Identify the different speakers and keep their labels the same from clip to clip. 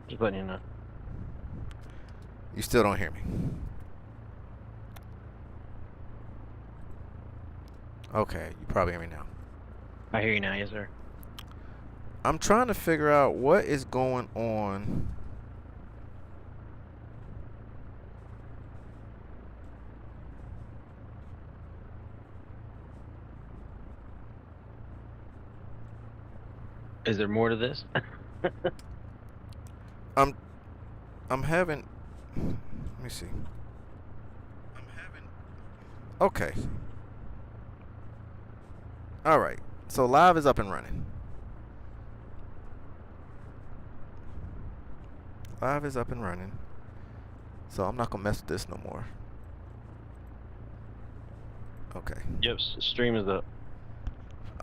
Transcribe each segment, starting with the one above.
Speaker 1: Just letting you know.
Speaker 2: You still don't hear me. Okay, you probably hear me now.
Speaker 1: I hear you now, yes, sir.
Speaker 2: I'm trying to figure out what is going on.
Speaker 1: Is there more to this?
Speaker 2: I'm having. Let me see. Okay. All right. So live is up and running. Live is up and running. So I'm not gonna mess with this no more. Okay.
Speaker 1: Yep, stream is up.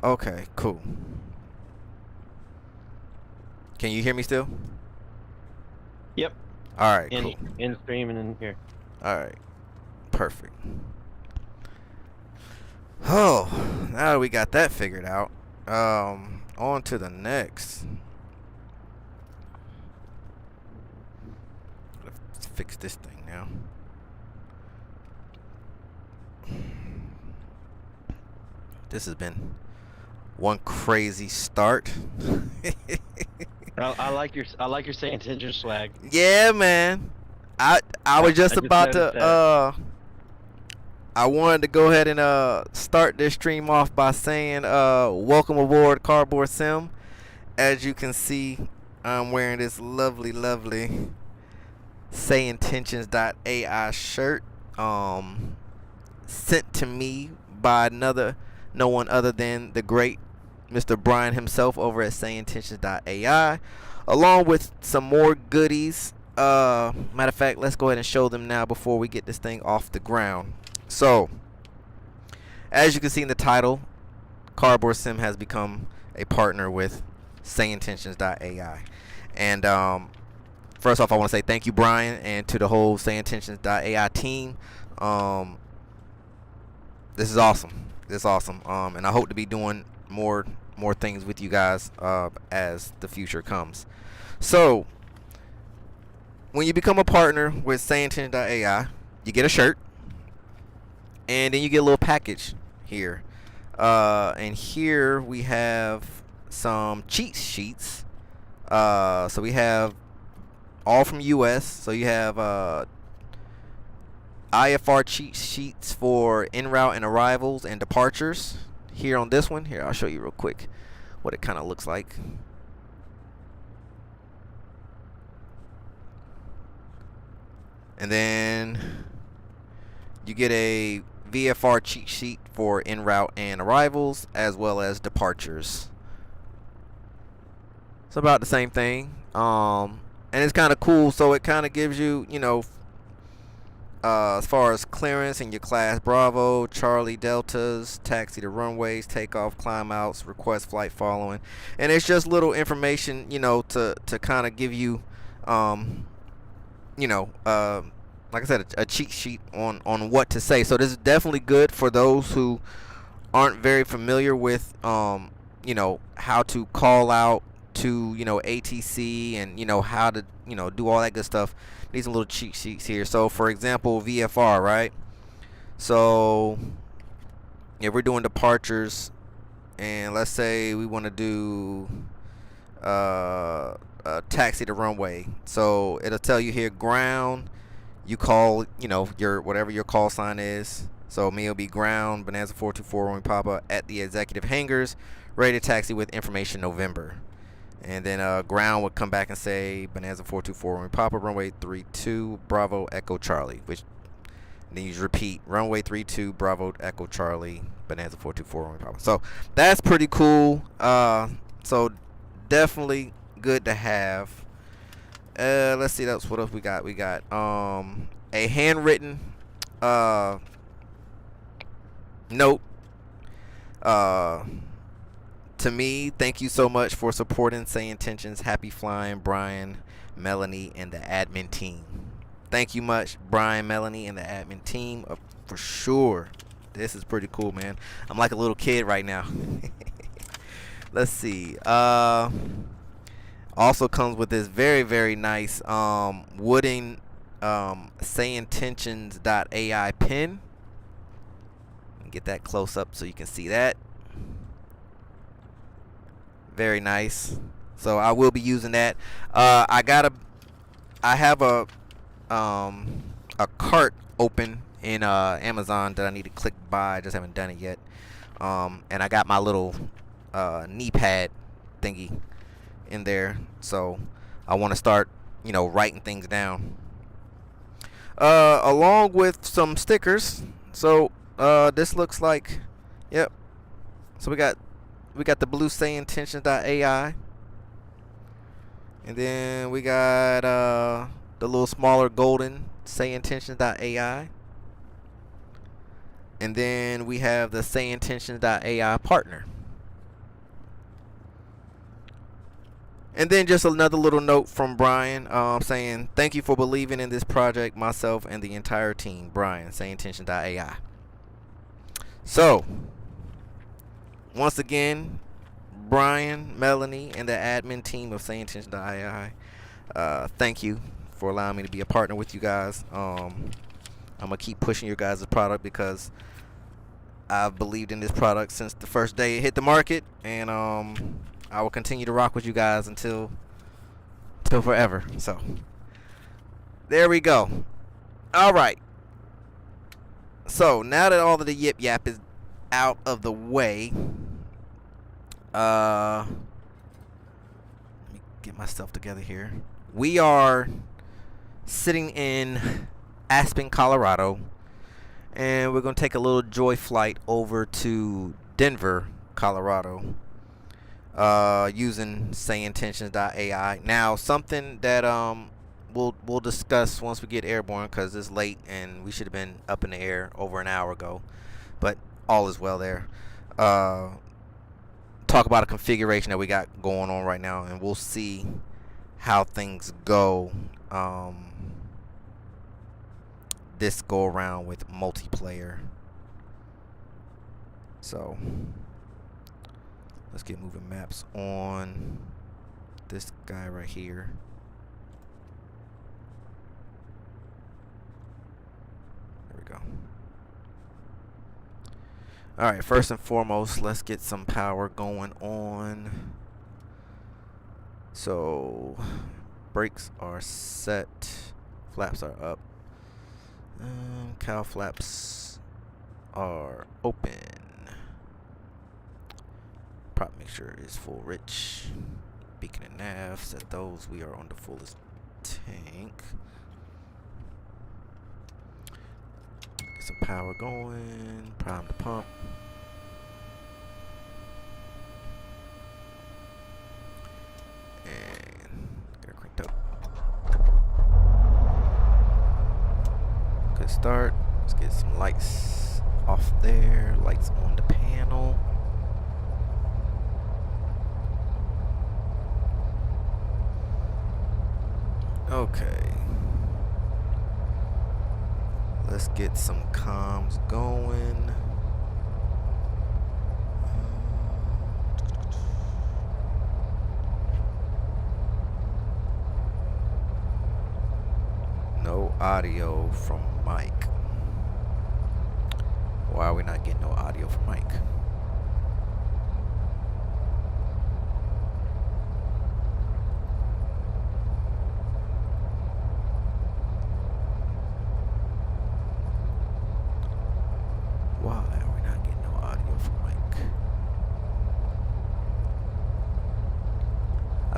Speaker 2: Okay, cool. Can you hear me still?
Speaker 1: Yep.
Speaker 2: All right, cool.
Speaker 1: In stream and in here.
Speaker 2: All right, perfect. Oh, now that we got that figured out, on to the next. Let's fix this thing now. This has been one crazy start.
Speaker 1: I like your Sayintentions swag.
Speaker 2: Yeah, man. I was just about to I wanted to go ahead and start this stream off by saying welcome aboard Cardboardsim. As you can see, I'm wearing this lovely Sayintentions.AI shirt sent to me by no one other than the great Mr. Brian himself over at Sayintentions.AI, along with some more goodies. Matter of fact, let's go ahead and show them now before we get this thing off the ground. So, as you can see in the title, Cardboardsim has become a partner with Sayintentions.AI. And first off, I want to say thank you, Brian, and to the whole Sayintentions.ai team. This is awesome. This is awesome. And I hope to be doing more things with you guys as the future comes. So, when you become a partner with Sayintentions.ai, you get a shirt, and then you get a little package here. And here we have some cheat sheets. So we have all from US. So you have IFR cheat sheets for en route and arrivals and departures. Here on this one, here I'll show you real quick what it kind of looks like. And then you get a VFR cheat sheet for en route and arrivals, as well as departures. It's about the same thing. And it's kind of cool. So it kind of gives you, as far as clearance in your class Bravo, Charlie Deltas, taxi to runways, takeoff, climb outs, request flight following. And it's just little information, to kind of give you, like I said, a cheat sheet on what to say. So this is definitely good for those who aren't very familiar with, how to call out to, ATC and, how to, do all that good stuff. These are little cheat sheets here. So, for example, VFR, right? So, if we're doing departures, and let's say we want to do taxi to runway. So, it'll tell you here, ground. You call, your whatever your call sign is. So me will be ground, Bonanza 424 when we pop up at the executive hangars, ready to taxi with information November. And then ground would come back and say Bonanza 424 when we pop up, runway 32 Bravo Echo Charlie, which then you just repeat runway 32 Bravo Echo Charlie, Bonanza 424 when we pop up. So that's pretty cool. So definitely good to have. Let's see, that's what else we got. We got a handwritten note to me. Thank you so much for supporting Sayintentions. Happy flying, Brian, Melanie, and the admin team. Thank you much, Brian, Melanie, and the admin team, for sure. This is pretty cool, man. I'm like a little kid right now. Let's see. Also comes with this very nice wooden Sayintentions.AI pen. Get that close up so you can see that. Very nice. So I will be using that. I have a cart open in Amazon that I need to click buy. I just haven't done it yet. And I got my little knee pad thingy in there, so I want to start, writing things down, along with some stickers. So this looks like, yep. So we got the blue Sayintentions.AI, and then we got the little smaller golden Sayintentions.AI, and then we have the Sayintentions.AI partner. And then just another little note from Brian saying, thank you for believing in this project, myself and the entire team. Brian, Sayintentions.AI. So, once again, Brian, Melanie, and the admin team of Sayintentions.AI, thank you for allowing me to be a partner with you guys. I'm going to keep pushing your guys' product because I've believed in this product since the first day it hit the market, and I will continue to rock with you guys until forever. So there we go. All right. So now that all of the yip yap is out of the way, let me get myself together here. We are sitting in Aspen, Colorado, and we're going to take a little joy flight over to Denver, Colorado, using Sayintentions.AI. Now, something that we'll discuss once we get airborne, because it's late and we should have been up in the air over an hour ago, but all is well there. Talk about a configuration that we got going on right now, and we'll see how things go this go around with multiplayer. So let's get moving maps on this guy right here. There we go. Alright, first and foremost, let's get some power going on. So brakes are set, flaps are up, cow flaps are open. Prop mixture is full rich. Beacon and nav, set those. We are on the fullest tank. Get some power going. Prime the pump. And get it cranked up. Good start. Let's get some lights off there. Lights on the panel. Okay, let's get some comms going. No audio from Mike. Why are we not getting no audio from Mike?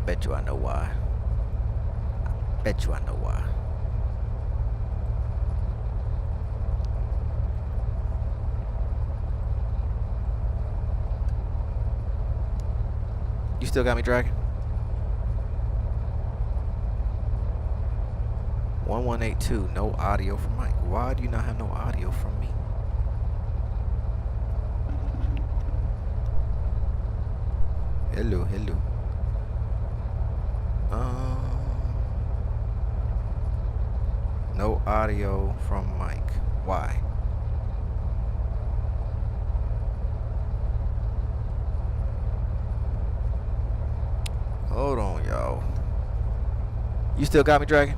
Speaker 2: Bet you I know why. I bet you I know why. You still got me, Dragon? 1182, no audio from Mike. Why do you not have no audio from me? Hello, hello. No audio from Mike. Why? Hold on, y'all. You still got me, Dragon?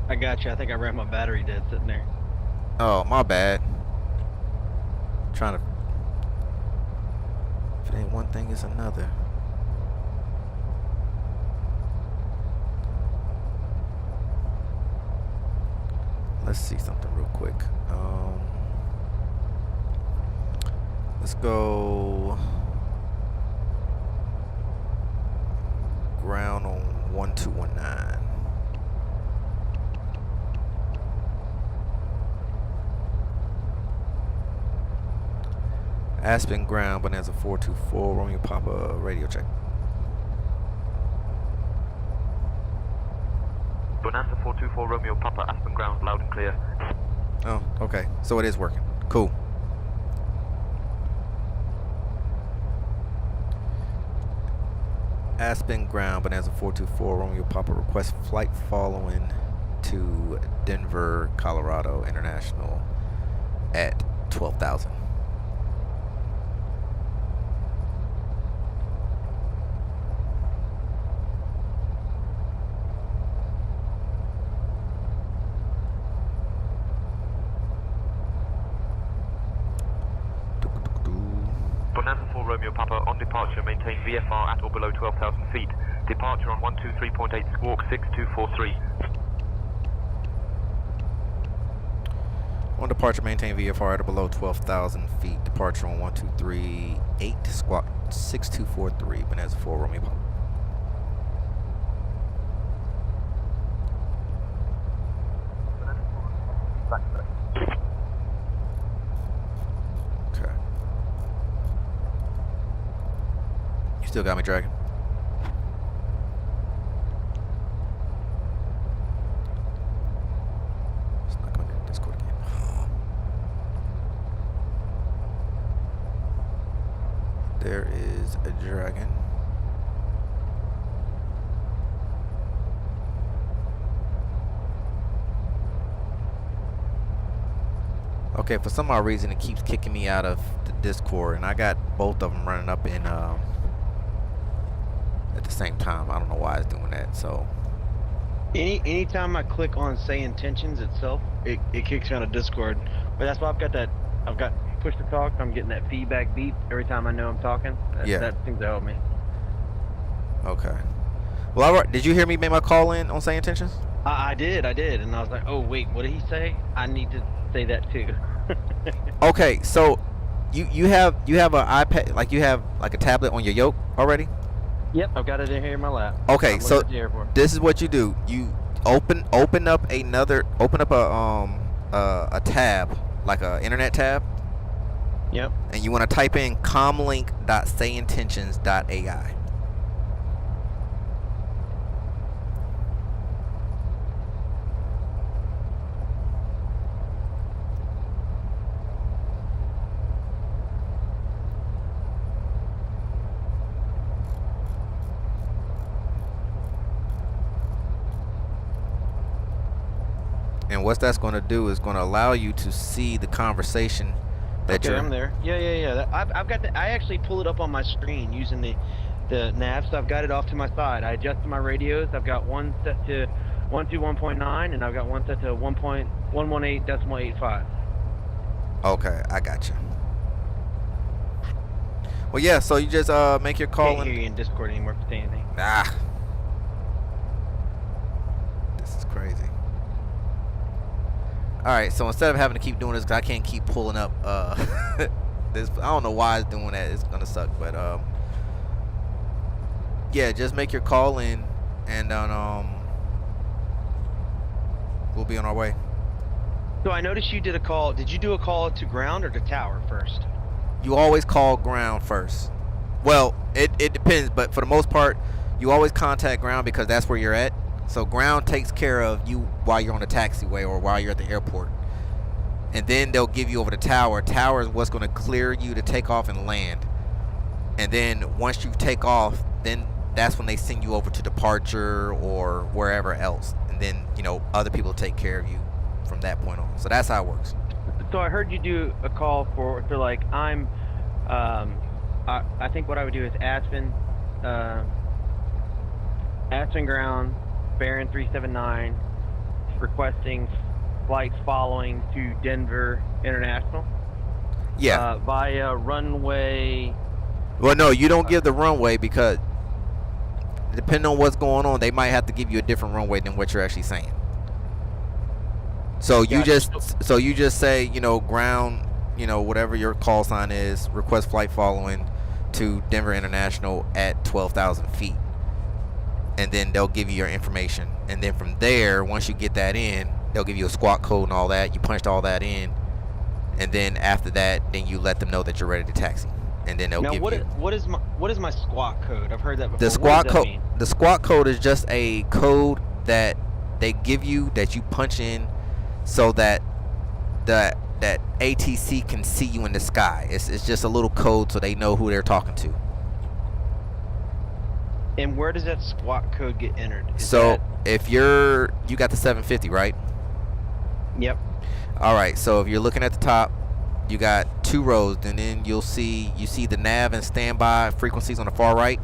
Speaker 1: I got you. I think I ran my battery dead sitting there.
Speaker 2: Oh, my bad. Trying to. If it ain't one thing, it's another. Let's see something real quick. Let's go ground on 1219. Aspen ground, Bonanza 424, Romeo Papa, radio check.
Speaker 3: Bonanza 424, Romeo Papa, Aspen ground, loud and clear.
Speaker 2: Oh, okay. So it is working. Cool. Aspen ground, Bonanza 424, Romeo Papa, request flight following to Denver, Colorado International at 12,000.
Speaker 3: Bonanza 4 Romeo Papa, on departure, maintain VFR at or below 12,000 feet. Departure on 123.8 squawk 6243.
Speaker 2: On departure, maintain VFR at or below 12,000 feet. Departure on 1238 squawk 6243. Bonanza 4 Romeo Papa. Okay. You still got me, Dragon? It's not going to Discord again. There is a dragon. Okay, for some odd reason it keeps kicking me out of the Discord, and I got both of them running up in at the same time. I don't know why it's doing that. So
Speaker 1: Anytime I click on Sayintentions itself, it kicks me out of Discord. But that's why I've got push to talk. I'm getting that feedback beep every time I know I'm talking. That seems to help me.
Speaker 2: okay. Well, all right. Did you hear me make my call in on Sayintentions?
Speaker 1: I did, and I was like, oh wait, what did he say? I need to say that too.
Speaker 2: Okay, so you have an iPad, like you have like a tablet on your yoke already?
Speaker 1: Yep, I've got it in here in my lap.
Speaker 2: Okay, so this is what you do. You open up a tab, like a internet tab.
Speaker 1: Yep.
Speaker 2: And you want to type in comlink.sayintentions.ai. And what that's going to do is going to allow you to see the conversation that
Speaker 1: okay, I'm there. Yeah. I've got the. I actually pull it up on my screen using the nav. So I've got it off to my side. I adjusted my radios. I've got one set to 121.9, and I've got one set to 1.118.85.
Speaker 2: Okay, I got you. Well, yeah. So you just make your call.
Speaker 1: Can't hear you in Discord anymore if you say anything.
Speaker 2: Ah, this is crazy. All right, so instead of having to keep doing this, because I can't keep pulling up this, I don't know why it's doing that. It's gonna suck, but yeah, just make your call in, and we'll be on our way.
Speaker 1: So I noticed you did a call. Did you do a call to ground or to tower first?
Speaker 2: You always call ground first. Well, it depends, but for the most part, you always contact ground because that's where you're at. So ground takes care of you while you're on the taxiway or while you're at the airport. And then they'll give you over to tower. Tower is what's going to clear you to take off and land. And then once you take off, then that's when they send you over to departure or wherever else. And then, you know, other people take care of you from that point on. So that's how it works.
Speaker 1: So I heard you do a call for like I think what I would do is Aspen ground, Baron 379, requesting flights following to Denver International.
Speaker 2: Yeah.
Speaker 1: Via runway.
Speaker 2: Well, no, you don't give the runway because depending on what's going on, they might have to give you a different runway than what you're actually saying. So you just say, you know, ground, you know, whatever your call sign is, request flight following to Denver International at 12,000 feet. And then they'll give you your information. And then from there, once you get that in, they'll give you a squawk code and all that. You punched all that in. And then after that, then you let them know that you're ready to taxi. And then they'll give you.
Speaker 1: What is my squawk code? I've heard that before.
Speaker 2: The squawk code. The squawk code is just a code that they give you that you punch in, so that that ATC can see you in the sky. It's just a little code so they know who they're talking to.
Speaker 1: And where does that squawk code get entered?
Speaker 2: So if you got the 750, right?
Speaker 1: Yep.
Speaker 2: All right. So if you're looking at the top, you got 2 rows, and then you see the nav and standby frequencies on the far right.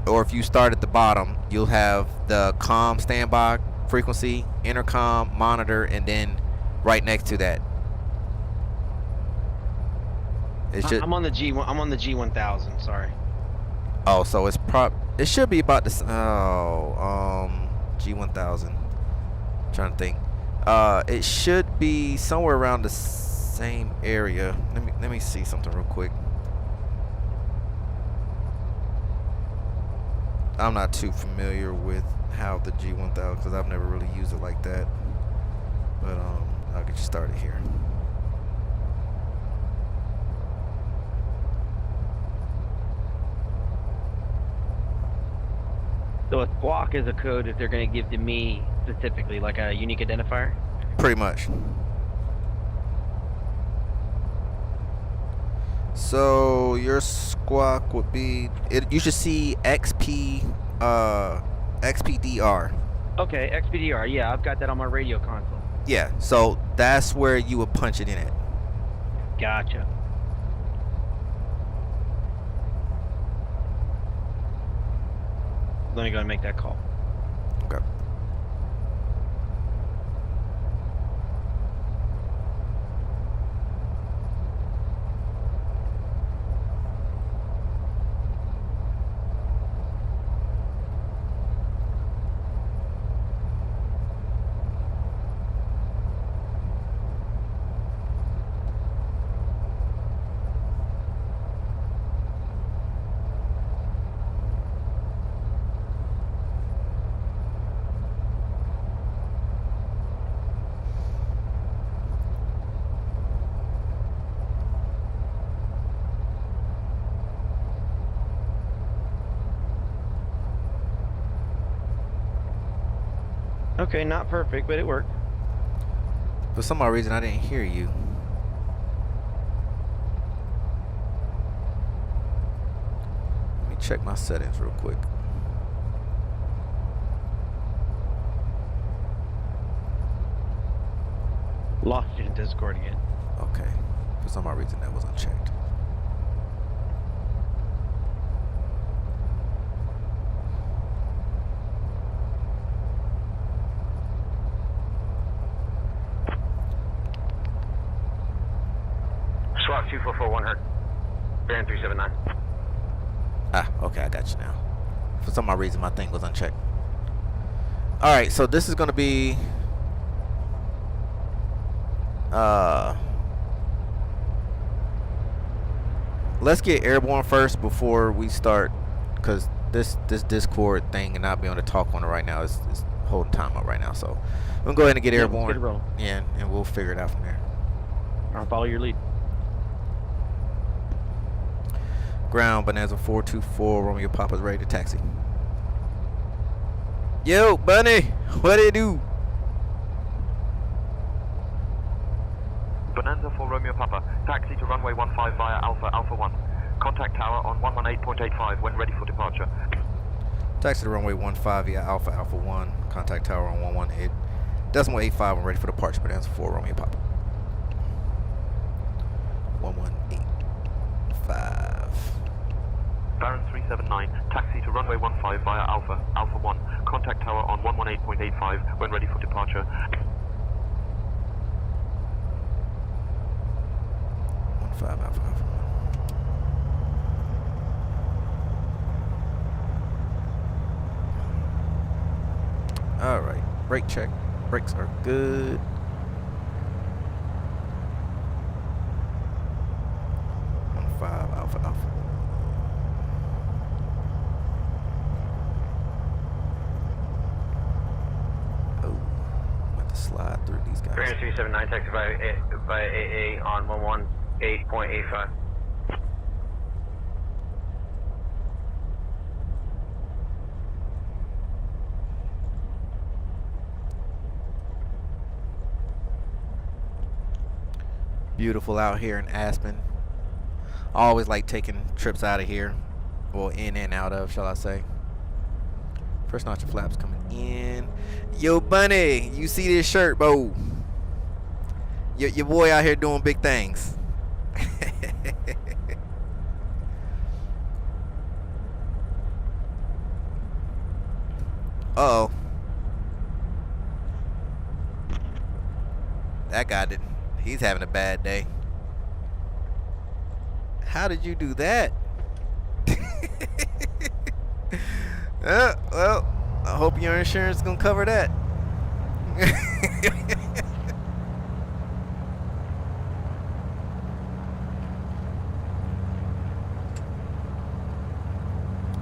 Speaker 2: Or if you start at the bottom, you'll have the comm standby frequency, intercom, monitor, and then right next to that.
Speaker 1: I'm on the G1. I'm on the G1000. Sorry.
Speaker 2: Oh, so it should be about this. G1000. Trying to think. It should be somewhere around the same area. Let me see something real quick. I'm not too familiar with how the G1000, because I've never really used it like that. But I'll get you started here.
Speaker 1: So a squawk is a code that they're going to give to me specifically, like a unique identifier?
Speaker 2: Pretty much. So your squawk would be, you should see XPDR.
Speaker 1: Okay, XPDR. Yeah, I've got that on my radio console.
Speaker 2: Yeah, so that's where you would punch it in at.
Speaker 1: Gotcha. Let me go and make that call.
Speaker 2: Okay.
Speaker 1: Okay, not perfect, but it worked.
Speaker 2: For some odd reason, I didn't hear you. Let me check my settings real quick.
Speaker 1: Lost you in Discord again.
Speaker 2: Okay. For some odd reason, that was unchecked.
Speaker 3: Swap 2441 Herc. Baron 379.
Speaker 2: Ah, okay, I got you now. For some odd reason, my thing was unchecked. Alright, so this is going to be... let's get airborne first before we start, because this Discord thing and not being able to talk on it right now is holding time up right now. So I'm going to go ahead and get airborne.
Speaker 1: Get it rolling.
Speaker 2: Yeah, and we'll figure it out from there.
Speaker 1: I'll follow your lead.
Speaker 2: Ground, Bonanza 424, Romeo Papa's ready to taxi. Yo, Bunny, what it do?
Speaker 3: Bonanza 4 Romeo Papa. Taxi to runway 15 via Alpha 1. Contact tower on 118.85 when ready for departure.
Speaker 2: Taxi to runway 15 via Alpha 1. Contact tower on 118.85 when ready for departure. Bonanza 4 Romeo Papa. 118.5.
Speaker 3: Baron 379, taxi to runway 15 via Alpha, Alpha 1. Contact tower on 118.85 when ready for departure.
Speaker 2: 15 Alpha, Alpha 1. Alright, brake check. Brakes are good. Alpha, Alpha. Oh, I'm about to slide through these guys.
Speaker 1: Baron 379, taxi via AA on 118.85.
Speaker 2: Beautiful out here in Aspen. I always like taking trips out of here. Well, in and out of, shall I say. First notch of flaps coming in. Yo, Bunny, you see this shirt, bro? Your boy out here doing big things. Uh-oh. That guy didn't. He's having a bad day. How did you do that? Well, I hope your insurance is gonna cover that.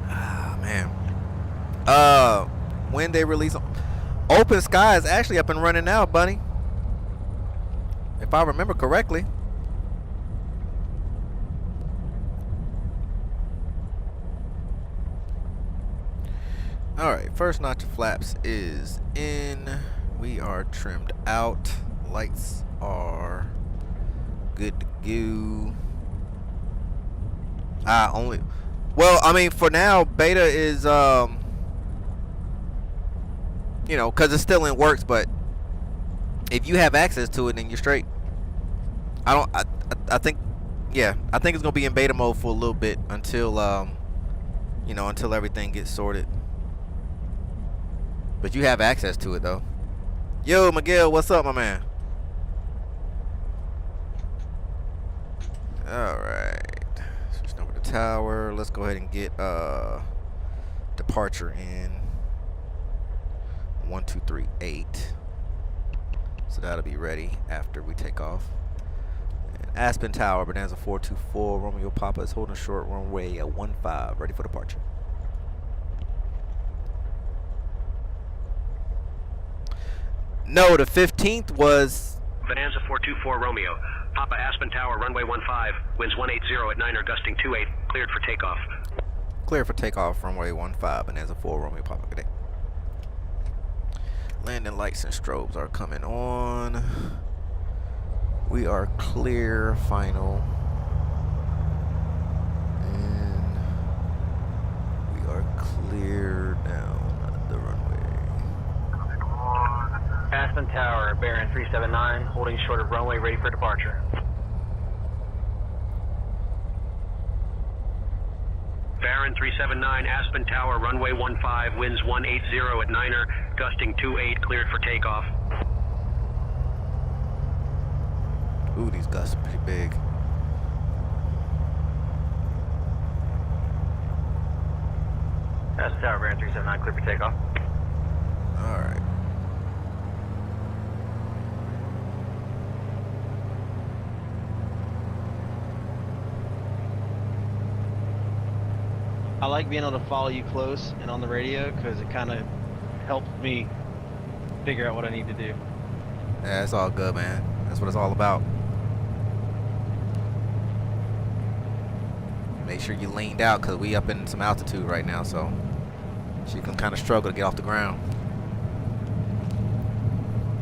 Speaker 2: Ah, man. When they release Open Sky is actually up and running now, Bunny. If I remember correctly. Alright, first notch of flaps is in. We are trimmed out. Lights are good to go. Well, I mean, for now, beta is, you know, because it's still in works, but if you have access to it, then you're straight. I think, yeah, I think it's going to be in beta mode for a little bit until, you know, until everything gets sorted. But you have access to it, though. Yo, Miguel, what's up, my man? Alright. Switching over to tower. Let's go ahead and get departure in. 1238. So that'll be ready after we take off. And Aspen Tower, Bonanza 424, Romeo Papa is holding short runway at 15, ready for departure. No, the 15th was
Speaker 4: Bonanza 424 Romeo. Papa Aspen Tower, runway 15, winds 180 at 9er, gusting 28, cleared for takeoff.
Speaker 2: Cleared for takeoff, runway 15, Bonanza 4 Romeo Papa. Good day. Landing lights and strobes are coming on. We are clear, final. And we are clear down the runway.
Speaker 1: Aspen Tower, Baron 379, holding short of runway, ready for departure.
Speaker 4: Baron 379, Aspen Tower, runway 15, winds 180 at 9er, gusting 28, cleared for takeoff.
Speaker 2: Ooh, these gusts are pretty big.
Speaker 1: Aspen Tower, Baron 379, clear for takeoff.
Speaker 2: Alright.
Speaker 1: I like being able to follow you close and on the radio because it kind of helps me figure out what I need to do.
Speaker 2: Yeah, it's all good, man. That's what it's all about. Make sure you leaned out because we up in some altitude right now, so you can kind of struggle to get off the ground.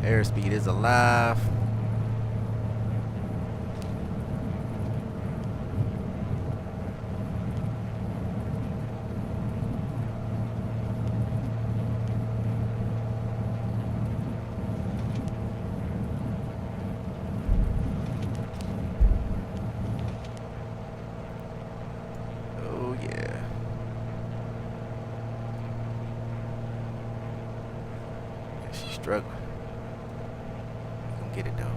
Speaker 2: Airspeed is alive. Oh yeah. struggling. We gonna get it done.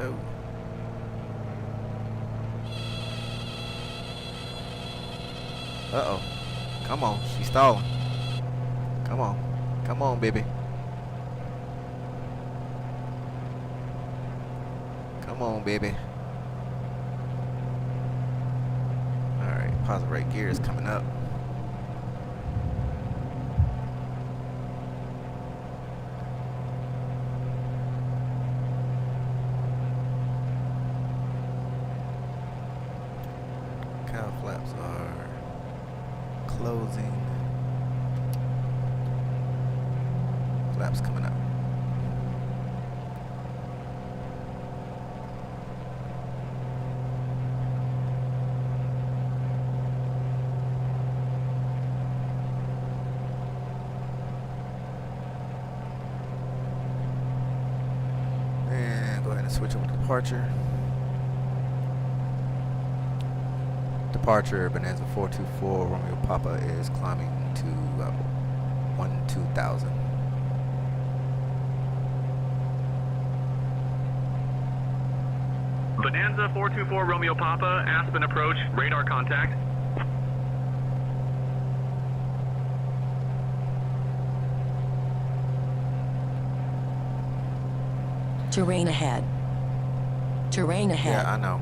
Speaker 2: Oh. Uh-oh. Come on, she's stalling. Come on. Come on, baby. Come on, baby. Alright, positive right gear is coming up. Cow flaps are closing. Flaps coming up. And go ahead and switch over to departure. Departure, Bonanza 424, Romeo Papa is climbing to 12,000.
Speaker 3: Bonanza 424 Romeo Papa, Aspen approach, radar contact.
Speaker 5: Terrain ahead. Terrain ahead.
Speaker 2: Yeah, I know.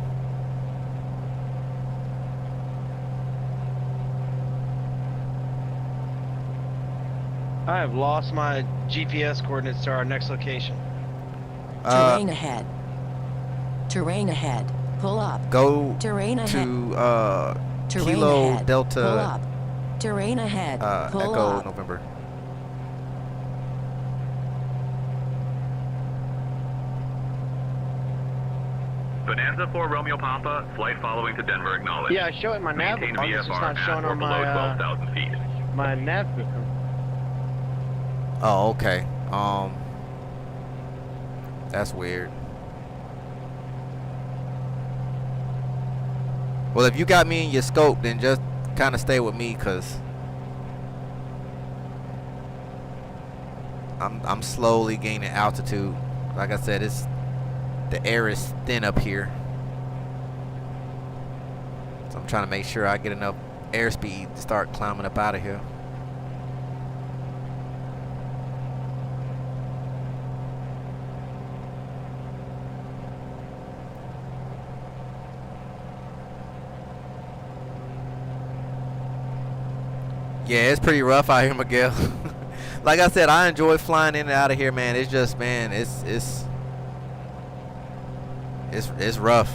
Speaker 1: I have lost my GPS coordinates to our next location.
Speaker 5: Terrain ahead. Terrain ahead. Pull up.
Speaker 2: Go
Speaker 5: Terrain ahead.
Speaker 2: to
Speaker 5: Terrain
Speaker 2: Kilo
Speaker 5: ahead.
Speaker 2: Delta
Speaker 5: Pull up. Terrain ahead. Pull
Speaker 2: Echo
Speaker 5: up.
Speaker 2: November.
Speaker 3: Bonanza 4 Romeo Papa, flight following to Denver, acknowledged.
Speaker 1: Yeah, I show it in my nav.
Speaker 3: Maintain
Speaker 1: It's just
Speaker 3: VFR
Speaker 1: not
Speaker 3: at
Speaker 1: showing
Speaker 3: or
Speaker 1: on
Speaker 3: below
Speaker 1: my
Speaker 3: 12,000 feet.
Speaker 1: my nav system.
Speaker 2: Oh, okay. That's weird. Well, if you got me in your scope, then just kind of stay with me, cause I'm slowly gaining altitude. Like I said, the air is thin up here, so I'm trying to make sure I get enough airspeed to start climbing up out of here. Yeah, it's pretty rough out here, Miguel. Like I said, I enjoy flying in and out of here, man. It's just, man, it's rough.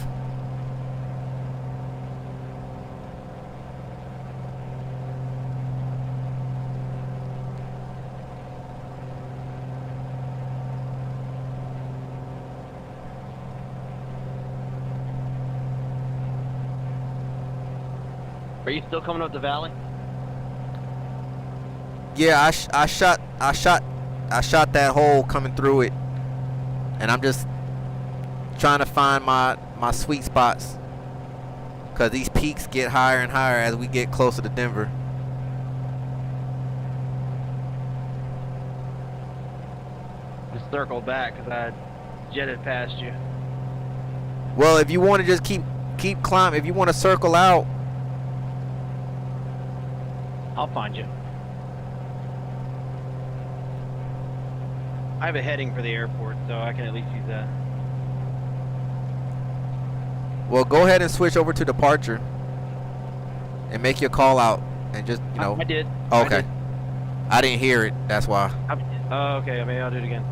Speaker 1: Are you still coming up the valley?
Speaker 2: Yeah, I shot that hole coming through it, and I'm just trying to find my sweet spots, cause these peaks get higher and higher as we get closer to Denver.
Speaker 1: Just circle back because I jetted past you.
Speaker 2: Well, if you want to just keep climbing, if you want to circle out,
Speaker 1: I'll find you. I have a heading for the airport, so I can at least use that.
Speaker 2: well, go ahead and switch over to departure and make your call out, and just, you know.
Speaker 1: I did.
Speaker 2: Oh, okay.
Speaker 1: I did.
Speaker 2: I didn't hear it. That's why.
Speaker 1: Oh, okay. Maybe I'll do it again.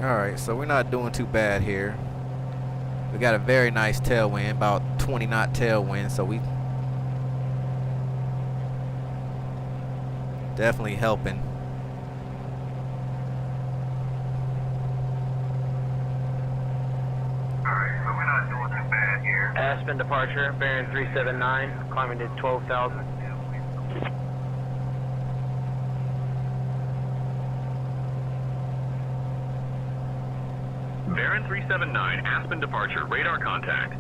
Speaker 2: All right, so we're not doing too bad here. We got a very nice tailwind, about 20 knot tailwind, so we definitely helping.
Speaker 4: Alright, so we're not doing too bad here.
Speaker 3: Aspen departure, bearing 379, climbing to 12,000. Baron 379, Aspen departure, radar contact.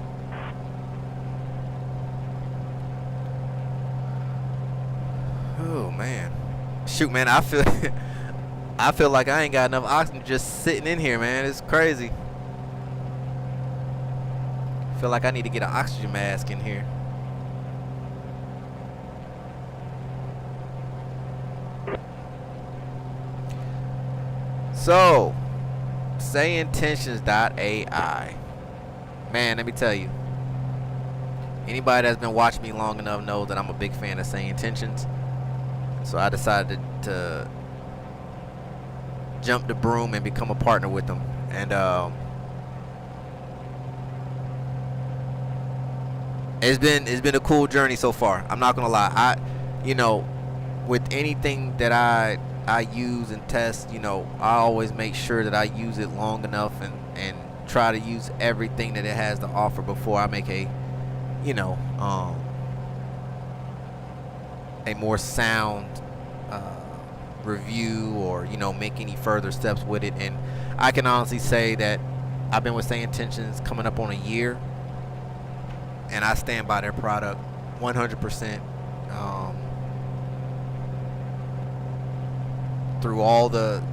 Speaker 2: Oh man, shoot, man, I feel I feel like I ain't got enough oxygen just sitting in here, man. It's crazy. I feel like I need to get an oxygen mask in here. So, Sayintentions.AI. Man, let me tell you. Anybody that's been watching me long enough knows that I'm a big fan of Sayintentions. So I decided to jump the broom and become a partner with them. And it's been a cool journey so far. I'm not gonna lie. You know, with anything that I use and test, you know, I always make sure that I use it long enough and try to use everything that it has to offer before I make a, you know, a more sound review, or, you know, make any further steps with it. And I can honestly say that I've been with Sayintentions coming up on a year, and I stand by their product 100%. Through all the,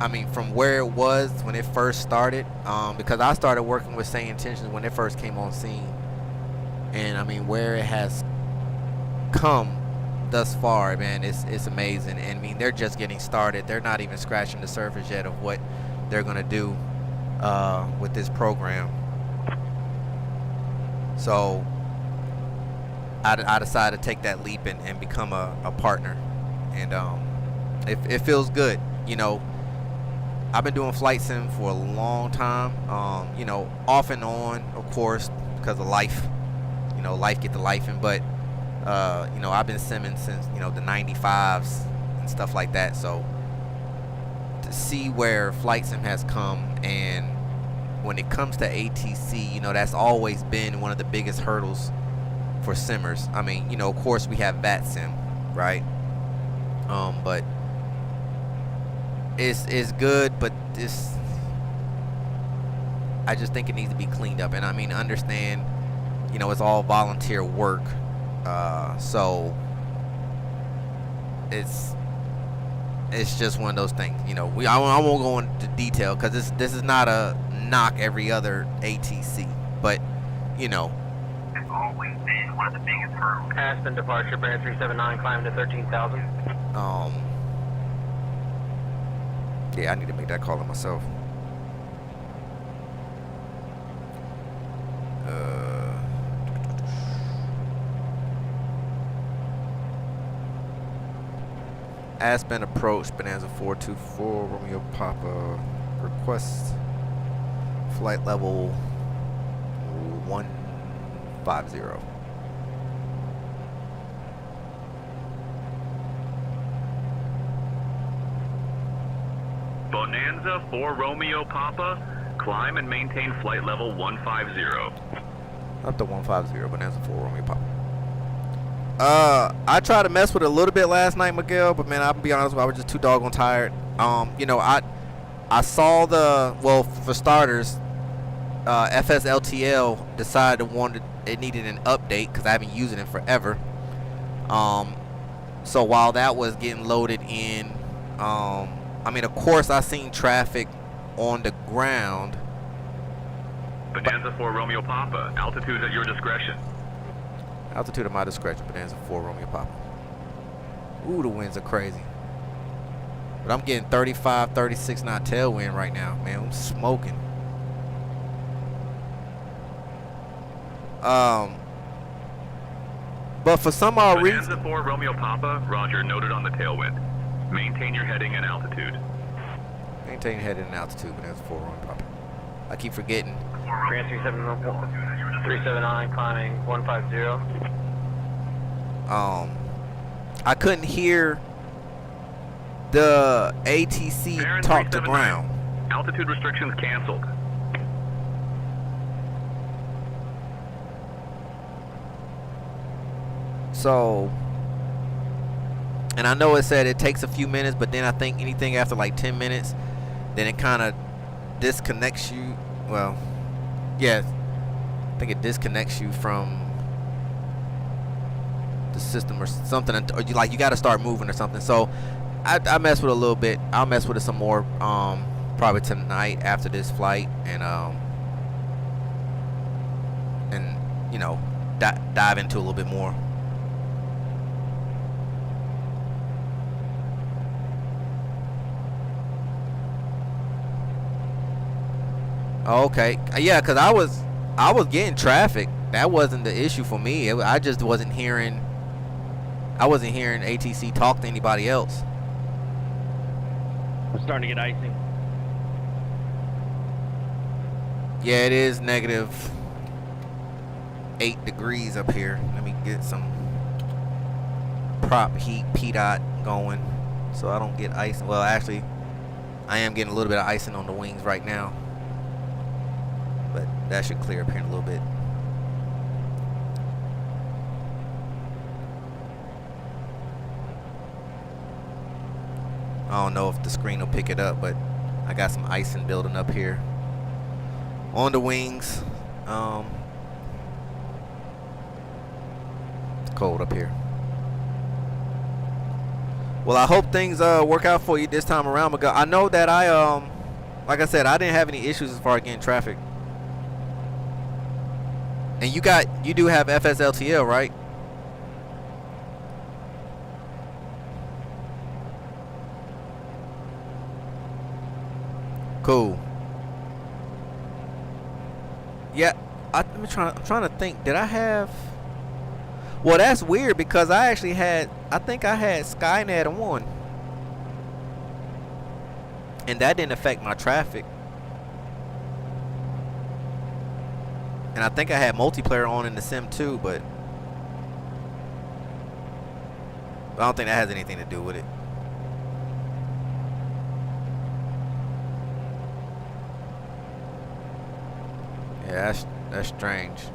Speaker 2: I mean, from where it was when it first started, because I started working with Sayintentions when it first came on scene, and I mean, where it has come thus far, man, it's amazing. And I mean, they're just getting started. They're not even scratching the surface yet of what they're gonna do with this program. So I decided to take that leap and become a partner, and it feels good. You know, I've been doing flight sim for a long time, you know, off and on, of course, because of life. You know, life get to lifing, but you know, I've been simming since, you know, the 95s and stuff like that. So to see where flight sim has come, and when it comes to ATC, you know, that's always been one of the biggest hurdles for simmers. I mean, you know, of course we have vatsim, right? But it's good, but I just think it needs to be cleaned up. And I mean, understand, you know, it's all volunteer work, so it's just one of those things. You know, I won't go into detail because this is not a knock every other ATC, but you know,
Speaker 4: It's always been one of the biggest hurdles.
Speaker 3: Aspen departure, bearing 379, climbing to 13,000.
Speaker 2: yeah, I need to make that call on myself. Aspen approach, Bonanza 424, Romeo Papa, request flight level 150.
Speaker 3: Bonanza 4 Romeo Papa, climb and maintain flight level 150.
Speaker 2: Up to 150, Bonanza 4 Romeo Papa. I tried to mess with it a little bit last night, Miguel, but man, I'll be honest with you, I was just too doggone tired. You know, I saw well, for starters, FSLTL decided it needed an update because I haven't used it in forever. So while that was getting loaded in, I mean, of course, I seen traffic on the ground.
Speaker 3: Bonanza 4 Romeo Papa, altitude at your discretion.
Speaker 2: Altitude at my discretion, Bonanza 4 Romeo Papa. Ooh, the winds are crazy. But I'm getting 35, 36 knot tailwind right now, man. I'm smoking. But for some odd reason,
Speaker 3: Bonanza 4 Romeo Papa, roger, noted on the tailwind. Maintain your heading and altitude.
Speaker 2: maintain heading and altitude, Bonanza 4 Romeo Papa. I keep forgetting.
Speaker 1: Grand 379 climbing 150.
Speaker 2: I couldn't hear the ATC talk to ground.
Speaker 3: Altitude restrictions canceled.
Speaker 2: So, and I know it said it takes a few minutes, but then I think anything after like 10 minutes, then it kind of disconnects you. Well, yeah, I think it disconnects you from the system or something, or you got to start moving or something. So I mess with it a little bit. I'll mess with it some more probably tonight after this flight, and you know, dive into a little bit more. Okay, yeah, because I was getting traffic. That wasn't the issue for me. I just wasn't hearing. I wasn't hearing ATC talk to anybody else.
Speaker 1: I'm starting to get icing.
Speaker 2: Yeah, it is -8 degrees up here. Let me get some prop heat P-dot going so I don't get ice. Well, actually, I am getting a little bit of icing on the wings right now, but that should clear up here in a little bit. I don't know if the screen will pick it up, but I got some icing building up here on the wings. It's cold up here. Well, I hope things work out for you this time around. But I know that like I said, I didn't have any issues as far as getting traffic. And you do have FSLTL, right? Cool. Yeah, I'm trying to think. Did I have? Well, that's weird because I think I had Skynet on, and that didn't affect my traffic. And I think I had multiplayer on in the sim too, but I don't think that has anything to do with it. Yeah, that's strange.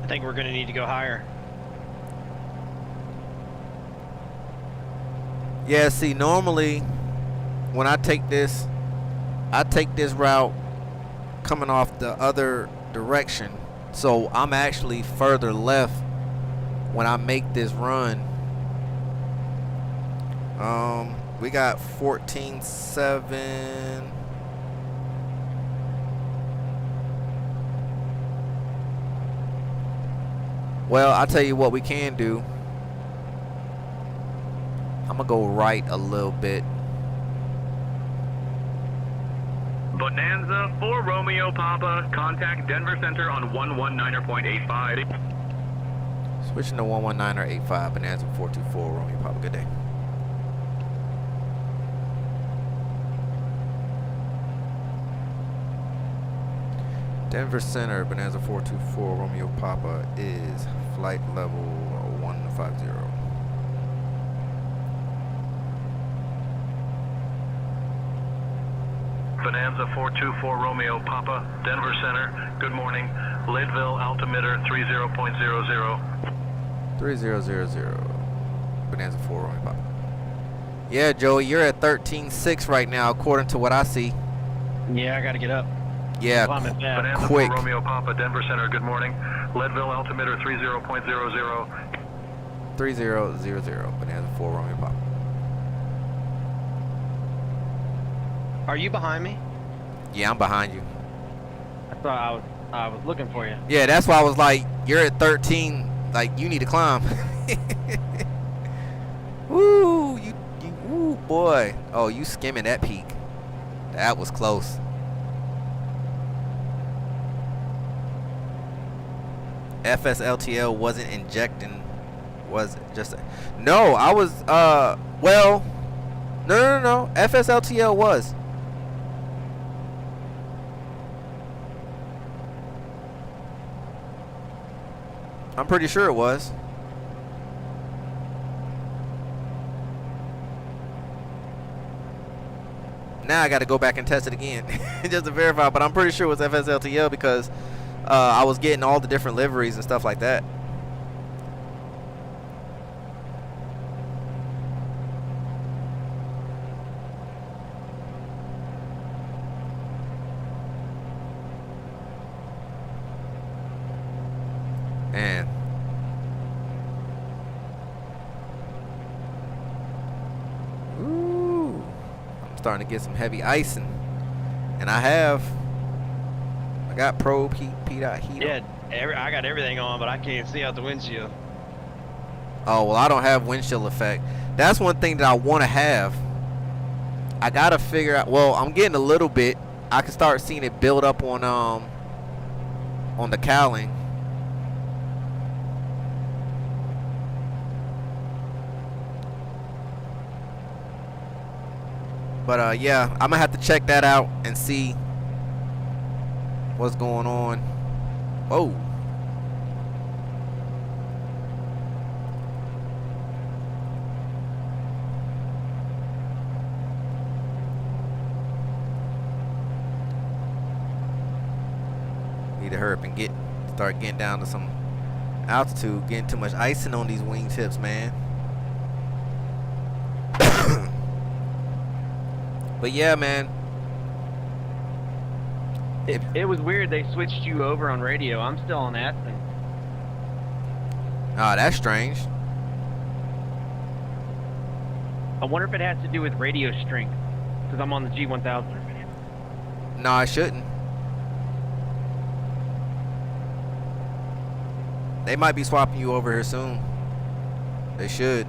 Speaker 1: I think we're gonna need to go higher.
Speaker 2: Yeah, see, normally when I take this route coming off the other direction, so I'm actually further left when I make this run. We got 14.7. Well, I'll tell you what we can do. I'm gonna go right a little bit.
Speaker 3: Bonanza 4 Romeo Papa, contact Denver Center on 119.85.
Speaker 2: Switching to 119.85, Bonanza 424 Romeo Papa. Good day. Denver Center, Bonanza 424 Romeo Papa is flight level 150.
Speaker 4: Bonanza 424 Romeo Papa, Denver Center, good morning. Leadville altimeter 30.00.
Speaker 2: 3000. Bonanza 4 Romeo Papa. Yeah, Joey, you're at 13.6 right now, according to what I see.
Speaker 1: Yeah, I gotta get up.
Speaker 2: Yeah,
Speaker 4: Bonanza
Speaker 2: quick.
Speaker 4: 4 Romeo Papa, Denver Center, good morning. Leadville altimeter 30.00.
Speaker 2: 3000. Bonanza 4 Romeo Papa.
Speaker 1: Are you behind me?
Speaker 2: Yeah, I'm behind you.
Speaker 1: I thought I was looking for you.
Speaker 2: Yeah, that's why I was like, you're at 13. Like, you need to climb. Woo, woo, boy. Oh, you skimming that peak. That was close. FSLTL wasn't injecting, was it? Just no, I was well, No. FSLTL was. I'm pretty sure it was. Now I got to go back and test it again just to verify, but I'm pretty sure it was FSLTL because I was getting all the different liveries and stuff like that. Man. Ooh. I'm starting to get some heavy icing. And I got probe heat, P-dot heat.
Speaker 1: Yeah, I got everything on, but I can't see out the windshield.
Speaker 2: Oh, well, I don't have windshield effect. That's one thing that I want to have. I got to figure out. Well, I'm getting a little bit. I can start seeing it build up on the cowling. But yeah, I'm gonna have to check that out and see what's going on. Whoa. Need to hurry up and start getting down to some altitude. Getting too much icing on these wingtips, man. But yeah, man.
Speaker 1: It was weird. They switched you over on radio. I'm still on Aspen.
Speaker 2: Ah, that's strange.
Speaker 1: I wonder if it has to do with radio strength, because I'm on the G1000.
Speaker 2: No, I shouldn't. They might be swapping you over here soon. They should.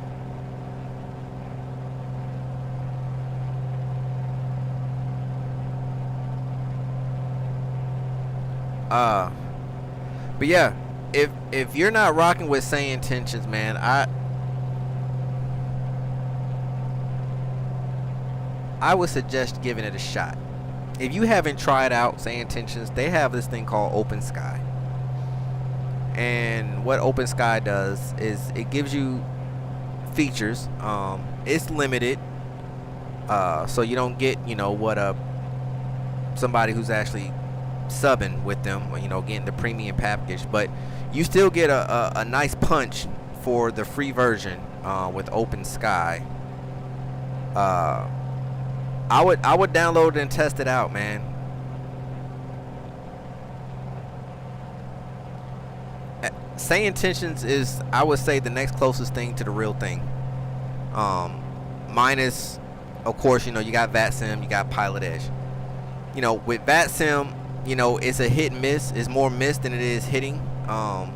Speaker 2: But yeah, if you're not rocking with Sayintentions, man, I would suggest giving it a shot. If you haven't tried out Sayintentions, they have this thing called Open Sky. And what Open Sky does is it gives you features. It's limited, so you don't get, you know, what somebody who's actually subbing with them, or, you know, getting the premium package, but you still get a nice punch for the free version with Open Sky. I would download it and test it out, man. Sayintentions is, I would say, the next closest thing to the real thing. Minus, of course, you know, you got vatsim, you got Pilot Edge. You know, with vatsim, you know, it's a hit and miss. It's more miss than it is hitting. But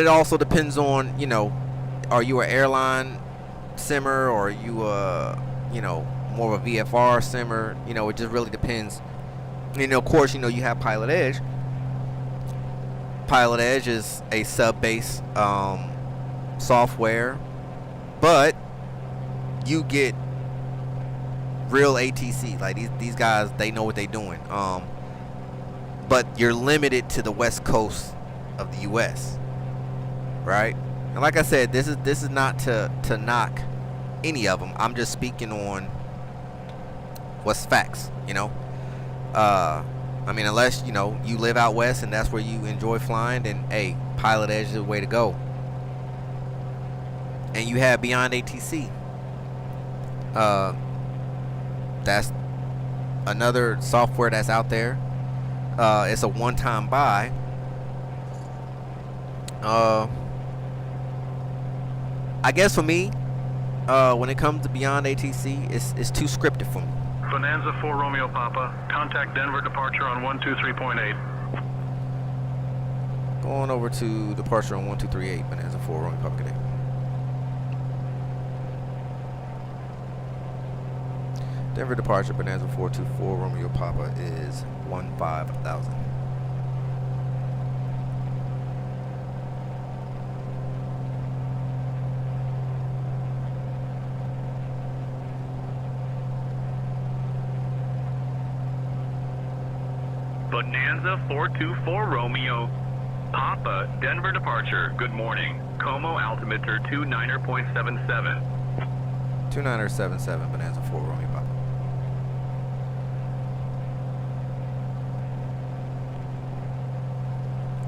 Speaker 2: it also depends on, you know, are you an airline simmer, or are you you know, more of a VFR simmer? You know, it just really depends. You know, of course, you know, you have Pilot Edge. Pilot Edge is a sub-base software, but you get real ATC. Like these guys, they know what they're doing. But you're limited to the west coast of the US, right? And like I said, this is not to knock any of them. I'm just speaking on what's facts, you know. I mean, unless, you know, you live out west and that's where you enjoy flying, then hey, Pilot Edge is the way to go. And you have Beyond ATC. That's another software that's out there. It's a one-time buy. I guess for me, when it comes to Beyond ATC, it's too scripted for me.
Speaker 6: Bonanza 4 Romeo Papa, contact Denver departure on 123.8.
Speaker 2: Going over to departure on 1238, Bonanza 4 Romeo Papa. Good day. Denver departure, Bonanza 424 Romeo Papa is 15,000.
Speaker 6: Bonanza 424 Romeo Papa, Denver departure. Good morning. Como altimeter 29.77.
Speaker 2: 2977 Bonanza 4 Romeo Papa.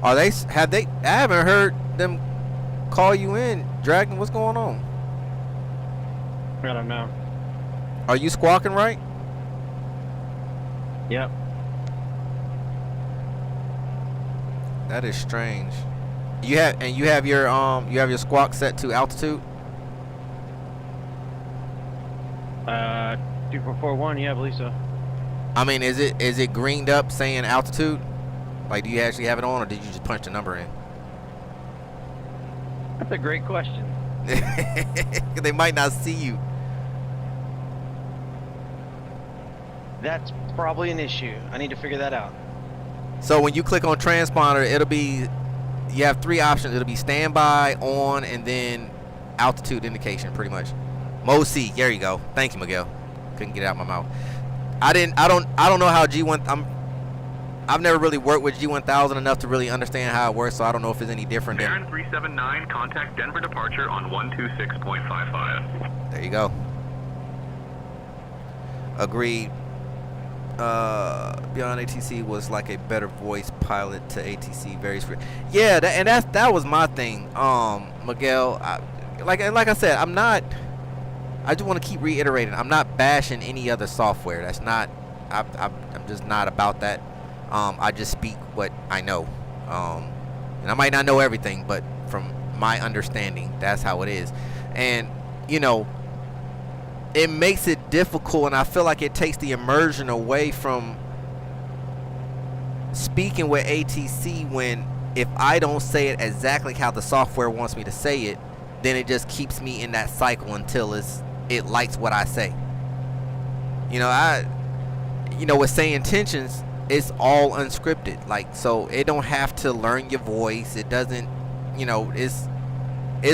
Speaker 2: I haven't heard them call you in. Dragon, what's going on?
Speaker 1: I don't know.
Speaker 2: Are you squawking right?
Speaker 1: Yep.
Speaker 2: That is strange. You have your squawk set to altitude?
Speaker 1: 2441, yeah, I believe so.
Speaker 2: I mean, is it greened up saying altitude? Like, do you actually have it on, or did you just punch the number in?
Speaker 1: That's a great question.
Speaker 2: They might not see you.
Speaker 1: That's probably an issue. I need to figure that out.
Speaker 2: So when you click on transponder, it'll be, you have three options. It'll be standby, on, and then altitude indication, pretty much. Mode C, there you go. Thank you, Miguel. Couldn't get it out of my mouth. I don't know how I've never really worked with G1000 enough to really understand how it works, so I don't know if it's any different than.
Speaker 6: Baron 379, contact Denver departure on 126.55.
Speaker 2: There you go. Agreed. Beyond ATC was like a better voice pilot to ATC, very free. Yeah, that was my thing, Miguel. Like I said, I'm not. I just want to keep reiterating. I'm not bashing any other software. That's not. I'm just not about that. I just speak what I know, and I might not know everything, but from my understanding, that's how it is. And you know, it makes it difficult, and I feel like it takes the immersion away from speaking with ATC when if I don't say it exactly how the software wants me to say it, then it just keeps me in that cycle until it likes what I say. You know, with Sayintentions, it's all unscripted. Like, so it don't have to learn your voice. It doesn't, you know, it's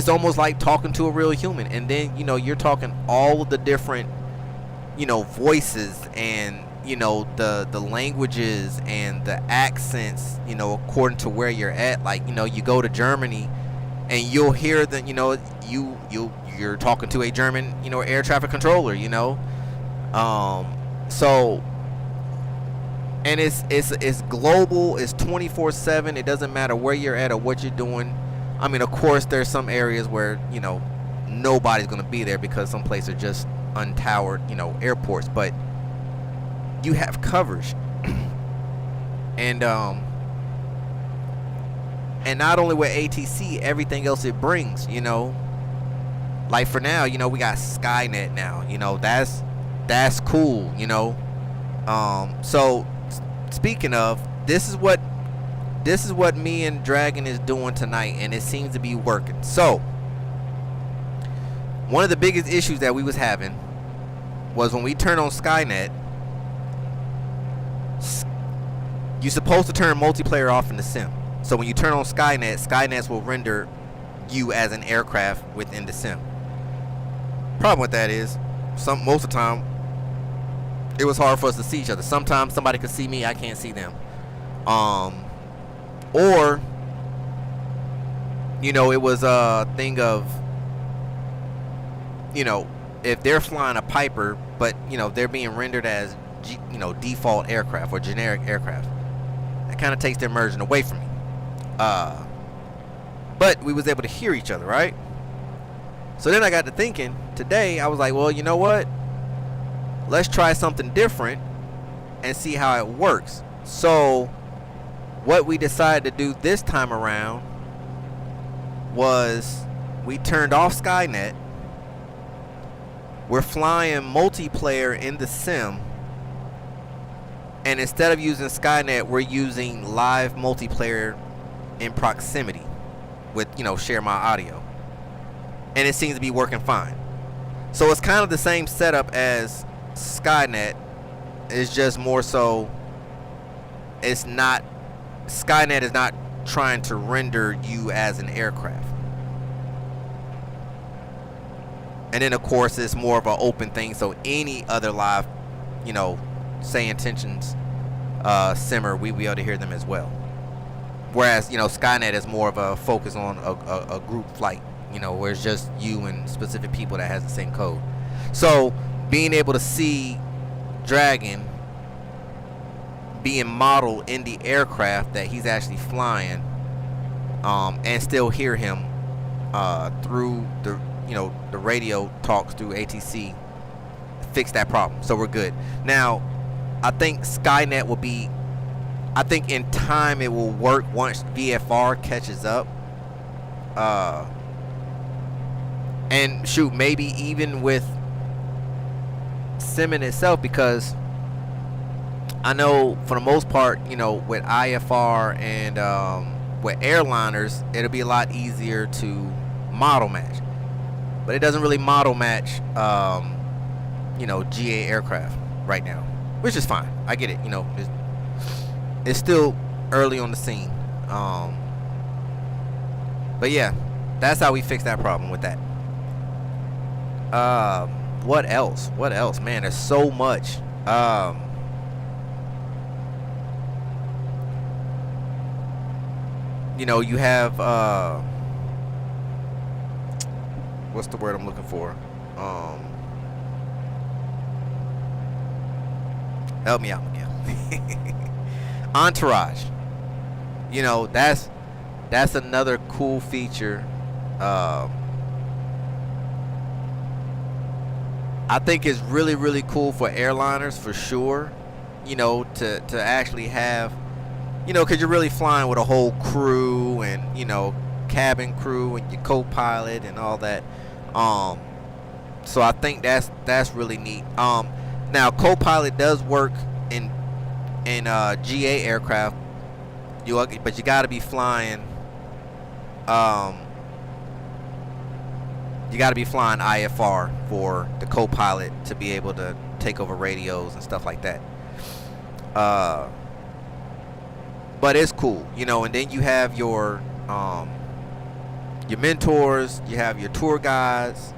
Speaker 2: almost like talking to a real human. And then, you know, you're talking all of the different, you know, voices and, you know, the languages and the accents, you know, according to where you're at. Like, you know, you go to Germany and you'll hear that, you know, you're talking to a German, you know, air traffic controller, you know. So, and it's global, it's 24/7. It doesn't matter where you're at or what you're doing. I mean, of course, there's some areas where, you know, nobody's going to be there because some places are just untowered, you know, airports. But you have coverage. And not only with ATC, everything else it brings, you know. Like for now, you know, we got Skynet now. You know, that's cool, you know. So speaking of, this is what me and Dragon is doing tonight, and it seems to be working. So one of the biggest issues that we was having was when we turn on Skynet, you're supposed to turn multiplayer off in the sim. So when you turn on Skynet will render you as an aircraft within the sim. Problem with that is, most of the time, it was hard for us to see each other. Sometimes somebody could see me, I can't see them. Or, you know, it was a thing of, you know, if they're flying a Piper, but, you know, they're being rendered as, you know, default aircraft or generic aircraft, that kind of takes the immersion away from me. But we was able to hear each other, right? So then I got to thinking, today, I was like, well, you know what? Let's try something different and see how it works. So what we decided to do this time around was we turned off Skynet. We're flying multiplayer in the sim. And instead of using Skynet, we're using live multiplayer in proximity with, you know, share my audio. And it seems to be working fine. So it's kind of the same setup as Skynet. It's just more so, it's not, Skynet is not trying to render you as an aircraft. And then of course it's more of an open thing, so any other live, you know, Sayintentions simmer, we be able to hear them as well. Whereas, you know, Skynet is more of a focus on a group flight, you know, where it's just you and specific people that has the same code. So being able to see Dragon being modeled in the aircraft that he's actually flying, and still hear him through the, you know, the radio talks through ATC, fix that problem. So we're good. Now, I think Skynet will be, I think in time it will work once VFR catches up. And shoot, maybe even with Simmon itself, because I know for the most part, you know, with IFR and with airliners, it'll be a lot easier to model match. But it doesn't really model match, you know, GA aircraft right now, which is fine. I get it. You know, it's still early on the scene. But yeah, that's how we fix that problem with that. What else? What else? Man, there's so much. You know, you have what's the word I'm looking for? Help me out, Miguel. Entourage. You know, that's another cool feature. I think it's really, really cool for airliners for sure. You know, to actually have, you know, because you're really flying with a whole crew and, you know, cabin crew and your co-pilot and all that. So I think that's really neat. Now co-pilot does work in GA aircraft, but you got to be flying. You got to be flying IFR for the co-pilot to be able to take over radios and stuff like that. But it's cool, you know. And then you have your mentors, you have your tour guides,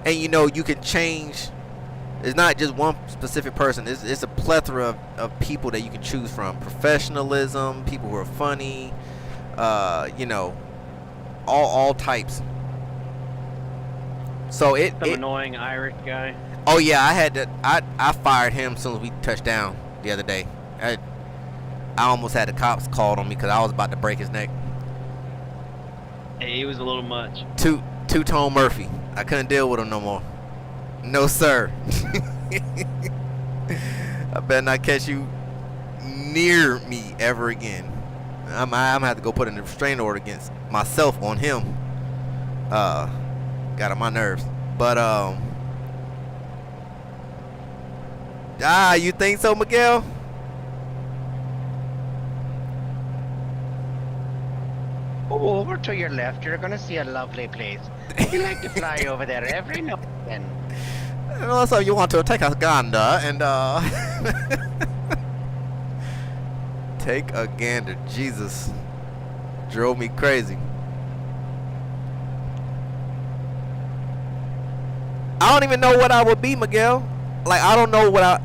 Speaker 2: and you know you can change. It's not just one specific person. It's a plethora of people that you can choose from. Professionalism, people who are funny, you know, all types. So
Speaker 1: some annoying Irish guy.
Speaker 2: Oh yeah, I fired him as soon as we touched down the other day. I almost had the cops called on me because I was about to break his neck.
Speaker 1: Hey, he was a little much.
Speaker 2: Two-tone Murphy. I couldn't deal with him no more. No sir. I better not catch you near me ever again. I'm gonna have to go put in a restraining order against myself on him. Got on my nerves. But you think so, Miguel?
Speaker 7: Oh, over to your left, you're gonna see a lovely place. You like to fly over there every now and then.
Speaker 2: And also, you want to take a gander and take a gander. Jesus, drove me crazy. I don't even know what I would be, Miguel. Like, I don't know what I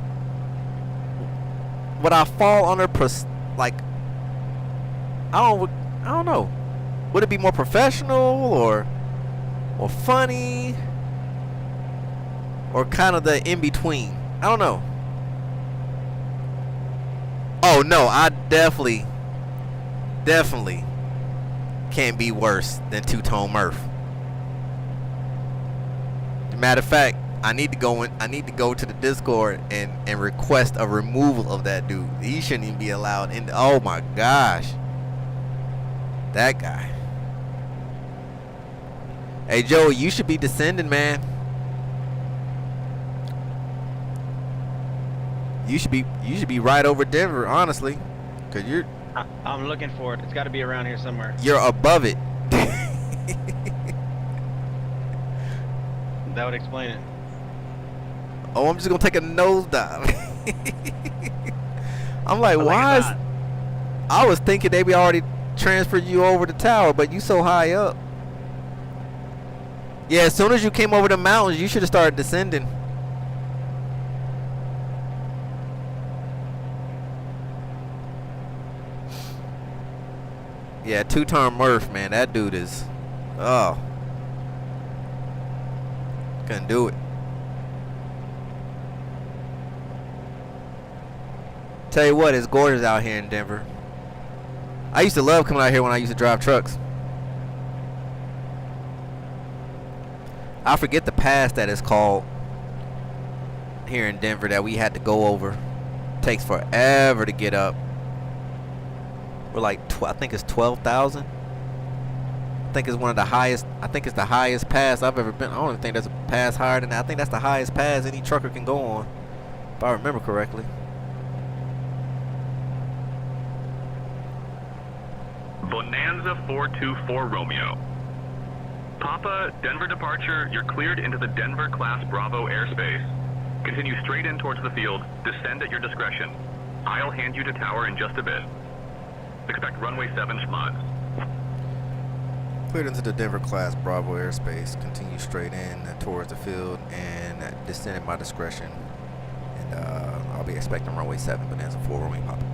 Speaker 2: fall under. Like, I don't know. Would it be more professional or funny or kind of the in between? I don't know. Oh no, I definitely can't be worse than Two-Tone Murph. Matter of fact, I need to go to the Discord and request a removal of that dude. He shouldn't even be allowed in. Oh my gosh, that guy. Hey Joey, you should be descending, man. You should be right over Denver, honestly, cause
Speaker 1: I'm looking for it. It's got to be around here somewhere.
Speaker 2: You're above it.
Speaker 1: That would explain it.
Speaker 2: Oh, I'm just gonna take a nosedive. I'm like, why is? I was thinking they be already transferred you over the tower, but you so high up. Yeah, as soon as you came over the mountains, you should have started descending. Yeah, two-turn Murph, man. That dude is, oh, couldn't do it. Tell you what, it's gorgeous out here in Denver. I used to love coming out here when I used to drive trucks. I forget the pass that it's called here in Denver that we had to go over. Takes forever to get up. We're like, I think it's 12,000. I think it's one of the highest. I think it's the highest pass I've ever been. I don't even think there's a pass higher than that. I think that's the highest pass any trucker can go on, if I remember correctly.
Speaker 3: Bonanza 424 Romeo. Papa, Denver departure, you're cleared into the Denver Class Bravo airspace. Continue straight in towards the field, descend at your discretion. I'll hand you to tower in just a bit. Expect runway 7 schmods.
Speaker 2: Cleared into the Denver Class Bravo airspace, continue straight in towards the field and descend at my discretion. And I'll be expecting runway 7, Bonanza 4 Romeo Papa.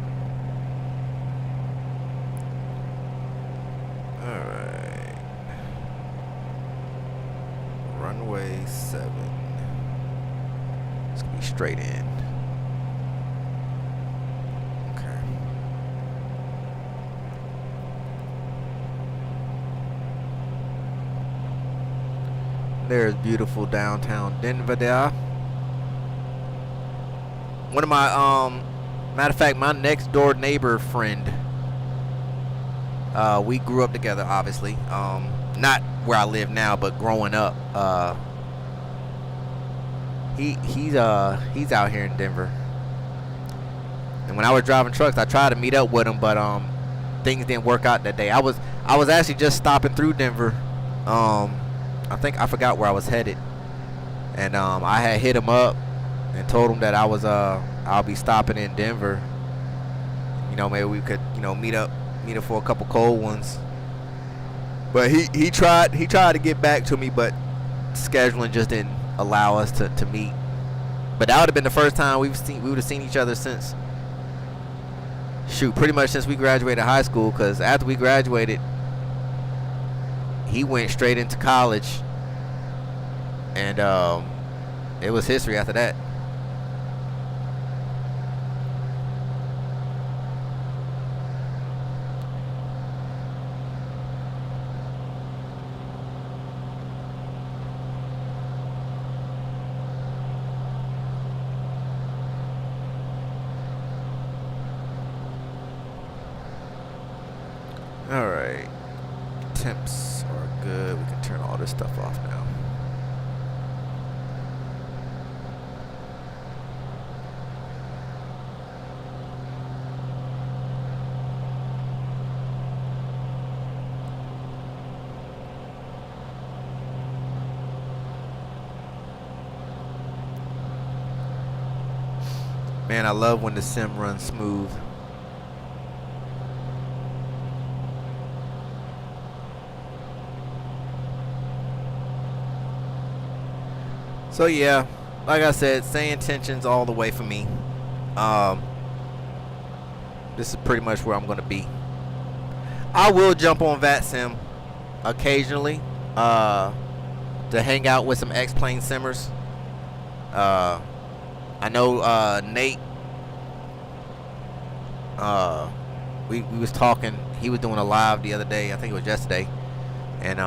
Speaker 2: Alright. Runway 7. It's gonna be straight in. Okay. There's beautiful downtown Denver there. One of my matter of fact, my next door neighbor friend, we grew up together, obviously. Not where I live now, but growing up. He's out here in Denver. And when I was driving trucks, I tried to meet up with him, but things didn't work out that day. I was actually just stopping through Denver. I think I forgot where I was headed, and I had hit him up and told him that I'll be stopping in Denver. You know, maybe we could, you know, meet up for a couple cold ones. But he tried to get back to me, but scheduling just didn't allow us to meet. But that would have been the first time we would have seen each other since, shoot, pretty much since we graduated high school. Because after we graduated, he went straight into college, and it was history after that. Alright, temps are good. We can turn all this stuff off now. Man, I love when the sim runs smooth. So yeah, like I said, Sayintentions all the way for me. This is pretty much where I'm gonna be. I will jump on vatsim occasionally to hang out with some X-Plane simmers. I know Nate. We was talking. He was doing a live the other day. I think it was yesterday, and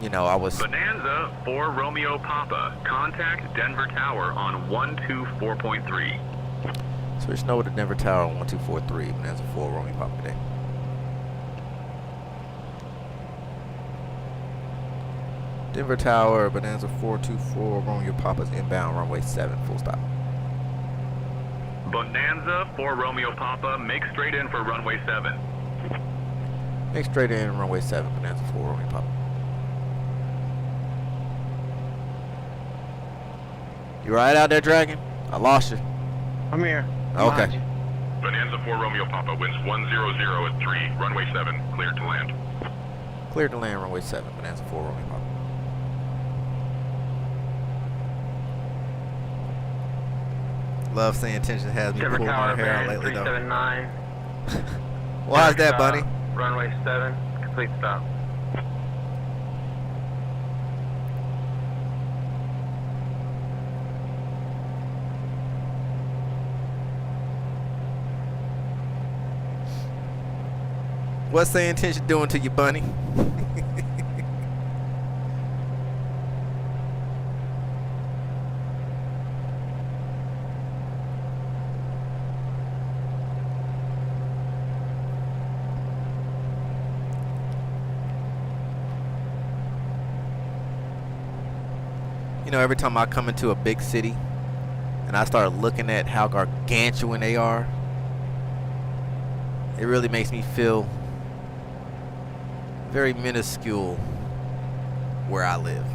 Speaker 2: you know, I was.
Speaker 3: Bonanza 4 Romeo Papa. Contact Denver Tower on 124.3.
Speaker 2: Switching over to Denver Tower on 1243. Bonanza 4 Romeo Papa today. Denver Tower, Bonanza 424 Romeo Papa's inbound runway 7, full stop.
Speaker 3: Bonanza 4 Romeo Papa. Make straight in for runway 7.
Speaker 2: Make straight in runway 7, Bonanza 4 Romeo Papa. You right out there, Dragon? I lost you.
Speaker 1: I'm here.
Speaker 2: Okay.
Speaker 3: Bonanza 4 Romeo Papa, winds 100 at 3, runway 7, cleared to land.
Speaker 2: Cleared to land, runway 7, Bonanza 4 Romeo Papa. Love Sayintentions has me pulling my hair out lately, though.
Speaker 1: 379.
Speaker 2: Why is that, Bunny?
Speaker 6: Runway 7, complete stop.
Speaker 2: What's the intention doing to you, Bunny? You know, every time I come into a big city and I start looking at how gargantuan they are, it really makes me feel very minuscule where I live.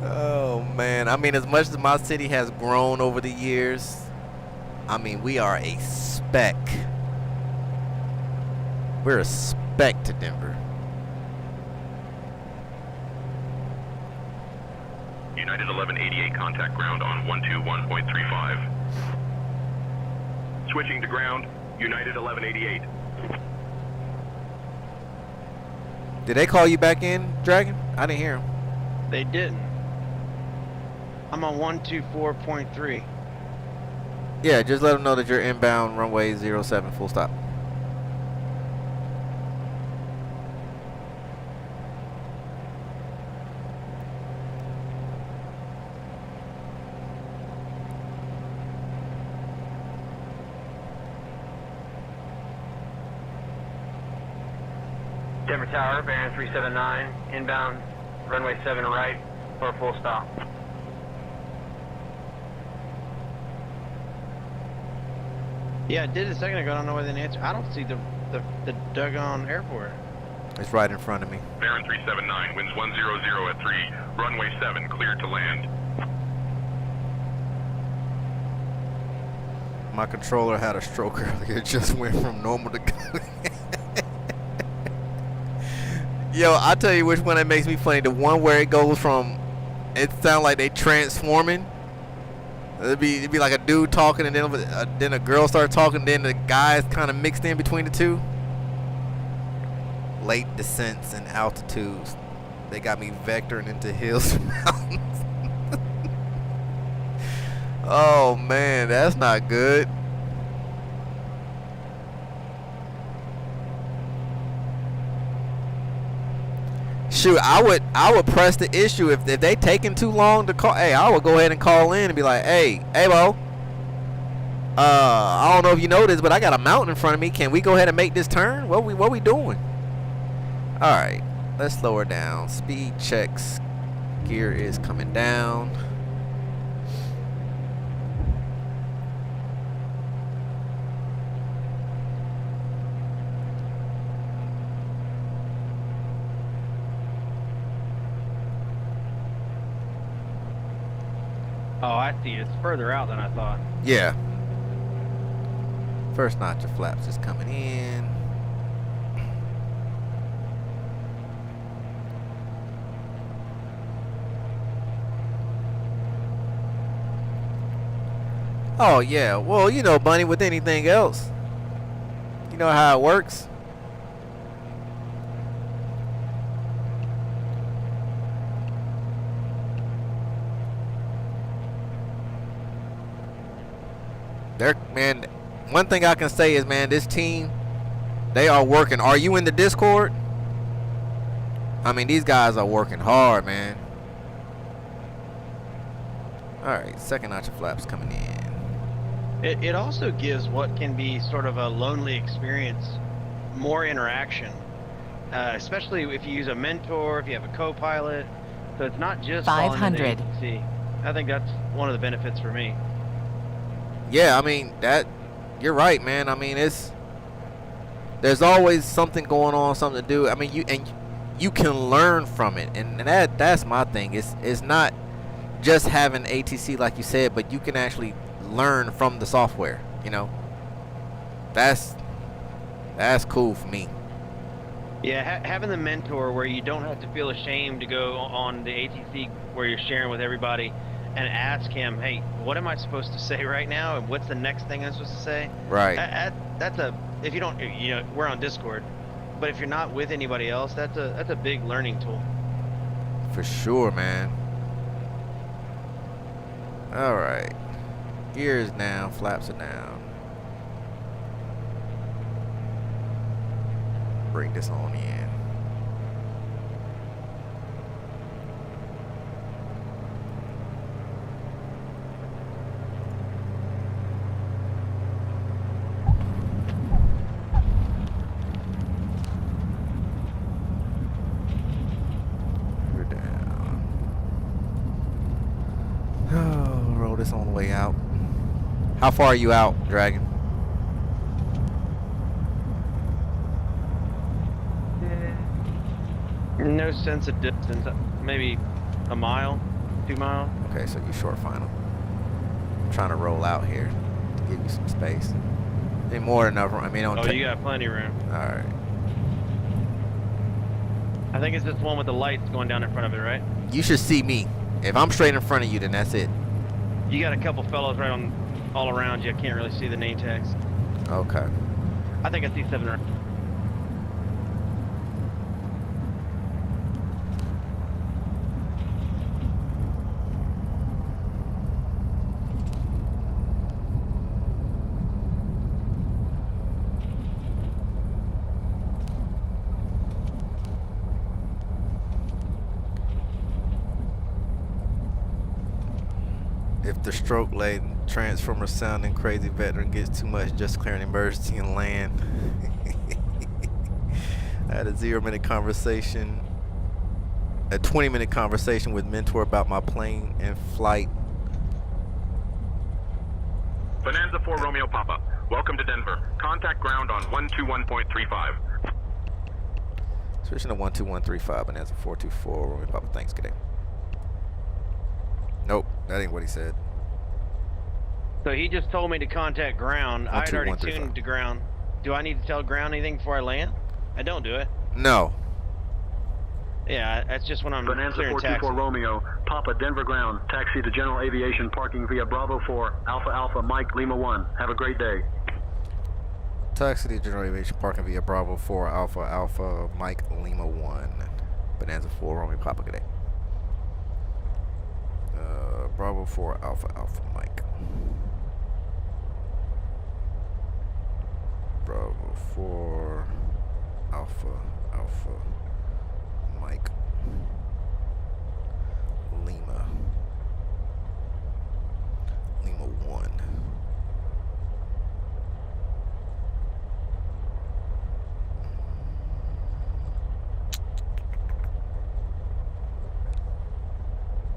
Speaker 2: Oh man, I mean, as much as my city has grown over the years, I mean, we are a speck. We're a speck to Denver.
Speaker 3: United 1188, contact ground on 121.35. Switching to ground, United 1188.
Speaker 2: Did they call you back in, Dragon? I didn't hear them.
Speaker 1: They didn't. I'm on 124.3.
Speaker 2: Yeah, just let them know that you're inbound runway 07 full stop.
Speaker 4: Denver Tower, bearing 379, inbound, runway 7 right, for a full stop.
Speaker 1: Yeah, I did a second ago. I don't know why they didn't answer. I don't see the doggone airport.
Speaker 2: It's right in front of me.
Speaker 3: Baron 379, winds 100 at 3, runway 7, cleared to land.
Speaker 2: My controller had a stroke earlier. It just went from normal to good. Yo, I'll tell you which one that makes me funny. The one where it goes from, it sounds like they transforming. It'd be like a dude talking, and then a girl starts talking, then the guys kind of mixed in between the two. Late descents and altitudes. They got me vectoring into hills and mountains. Oh man, that's not good. Shoot, I would press the issue if they taking too long to call. Hey, I would go ahead and call in and be like, hey Bo, I don't know if you know this, but I got a mountain in front of me. Can we go ahead and make this turn? What we doing? All right, let's slow her down. Speed checks. Gear is coming down.
Speaker 1: Oh, I see. It's further out than I thought.
Speaker 2: Yeah. First notch of flaps is coming in. Oh yeah. Well, you know, Bunny, with anything else, you know how it works. Man, one thing I can say is, man, this team, they are working. Are you in the Discord? I mean, these guys are working hard, man. All right, second notch of flaps coming in.
Speaker 1: It also gives what can be sort of a lonely experience more interaction, especially if you use a mentor, if you have a co-pilot. So it's not just
Speaker 5: 500.
Speaker 1: I think that's one of the benefits for me.
Speaker 2: Yeah, I mean, you're right, man. I mean, there's always something going on, something to do. I mean, you can learn from it, and that's my thing. It's not just having ATC like you said, but you can actually learn from the software. You know, that's cool for me.
Speaker 1: Yeah, having the mentor where you don't have to feel ashamed to go on the ATC where you're sharing with everybody and ask him, hey, what am I supposed to say right now, and what's the next thing I'm supposed to say?
Speaker 2: Right.
Speaker 1: That's a, if you don't, you know, we're on Discord, but if you're not with anybody else, that's a big learning tool.
Speaker 2: For sure, man. All right. Gears down, flaps are down. Bring this on in. We're down. Oh, roll this on the way out. How far are you out, Dragon?
Speaker 1: No sense of distance, maybe a mile, 2 miles.
Speaker 2: Okay, so you short final. I'm trying to roll out here to give you some space. Ain't more than enough room. I mean,
Speaker 1: Oh, you got plenty of room.
Speaker 2: All right.
Speaker 1: I think it's this one with the lights going down in front of it, right?
Speaker 2: You should see me. If I'm straight in front of you, then that's it.
Speaker 1: You got a couple fellows right on, all around you. I can't really see the name tags.
Speaker 2: Okay.
Speaker 1: I think I see 7 or.
Speaker 2: If the stroke laden transformer sounding crazy veteran gets too much, just clearing emergency and land. I had a 0-minute conversation, a 20-minute conversation with mentor about my plane and flight.
Speaker 3: Bonanza 4 Romeo Papa. Welcome to Denver. Contact ground on 121.35.
Speaker 2: Switching to 12135, Bonanza 424 Romeo Papa. Thanks, good day. Nope, that ain't what he said.
Speaker 1: So he just told me to contact ground. I had already
Speaker 2: 12135.
Speaker 1: tuned to ground. Do I need to tell ground anything before I land? I don't do it.
Speaker 2: No.
Speaker 1: Yeah, that's just when I'm
Speaker 4: Bonanza
Speaker 1: clearing
Speaker 4: 424
Speaker 1: taxi.
Speaker 4: Romeo, Papa Denver ground, taxi to General Aviation, parking via Bravo 4, Alpha Alpha Mike Lima 1. Have a great day.
Speaker 2: Taxi to General Aviation parking via Bravo 4 Alpha Alpha Mike Lima 1. Bonanza 4 Romeo Papa, good day. Bravo 4 Alpha Alpha Mike. Bravo 4 Alpha Alpha Mike Lima 1.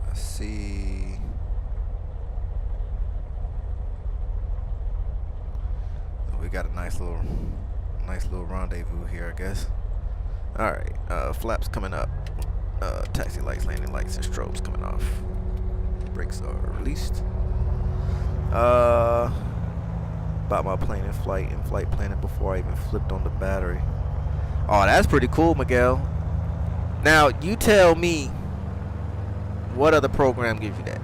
Speaker 2: Let's see. We got a nice little rendezvous here, I guess. All right, flaps coming up. Taxi lights, landing lights, and strobes coming off. Brakes are released. About my plane in flight and flight planning before I even flipped on the battery. Oh, that's pretty cool, Miguel. Now you tell me, what other program gives you that?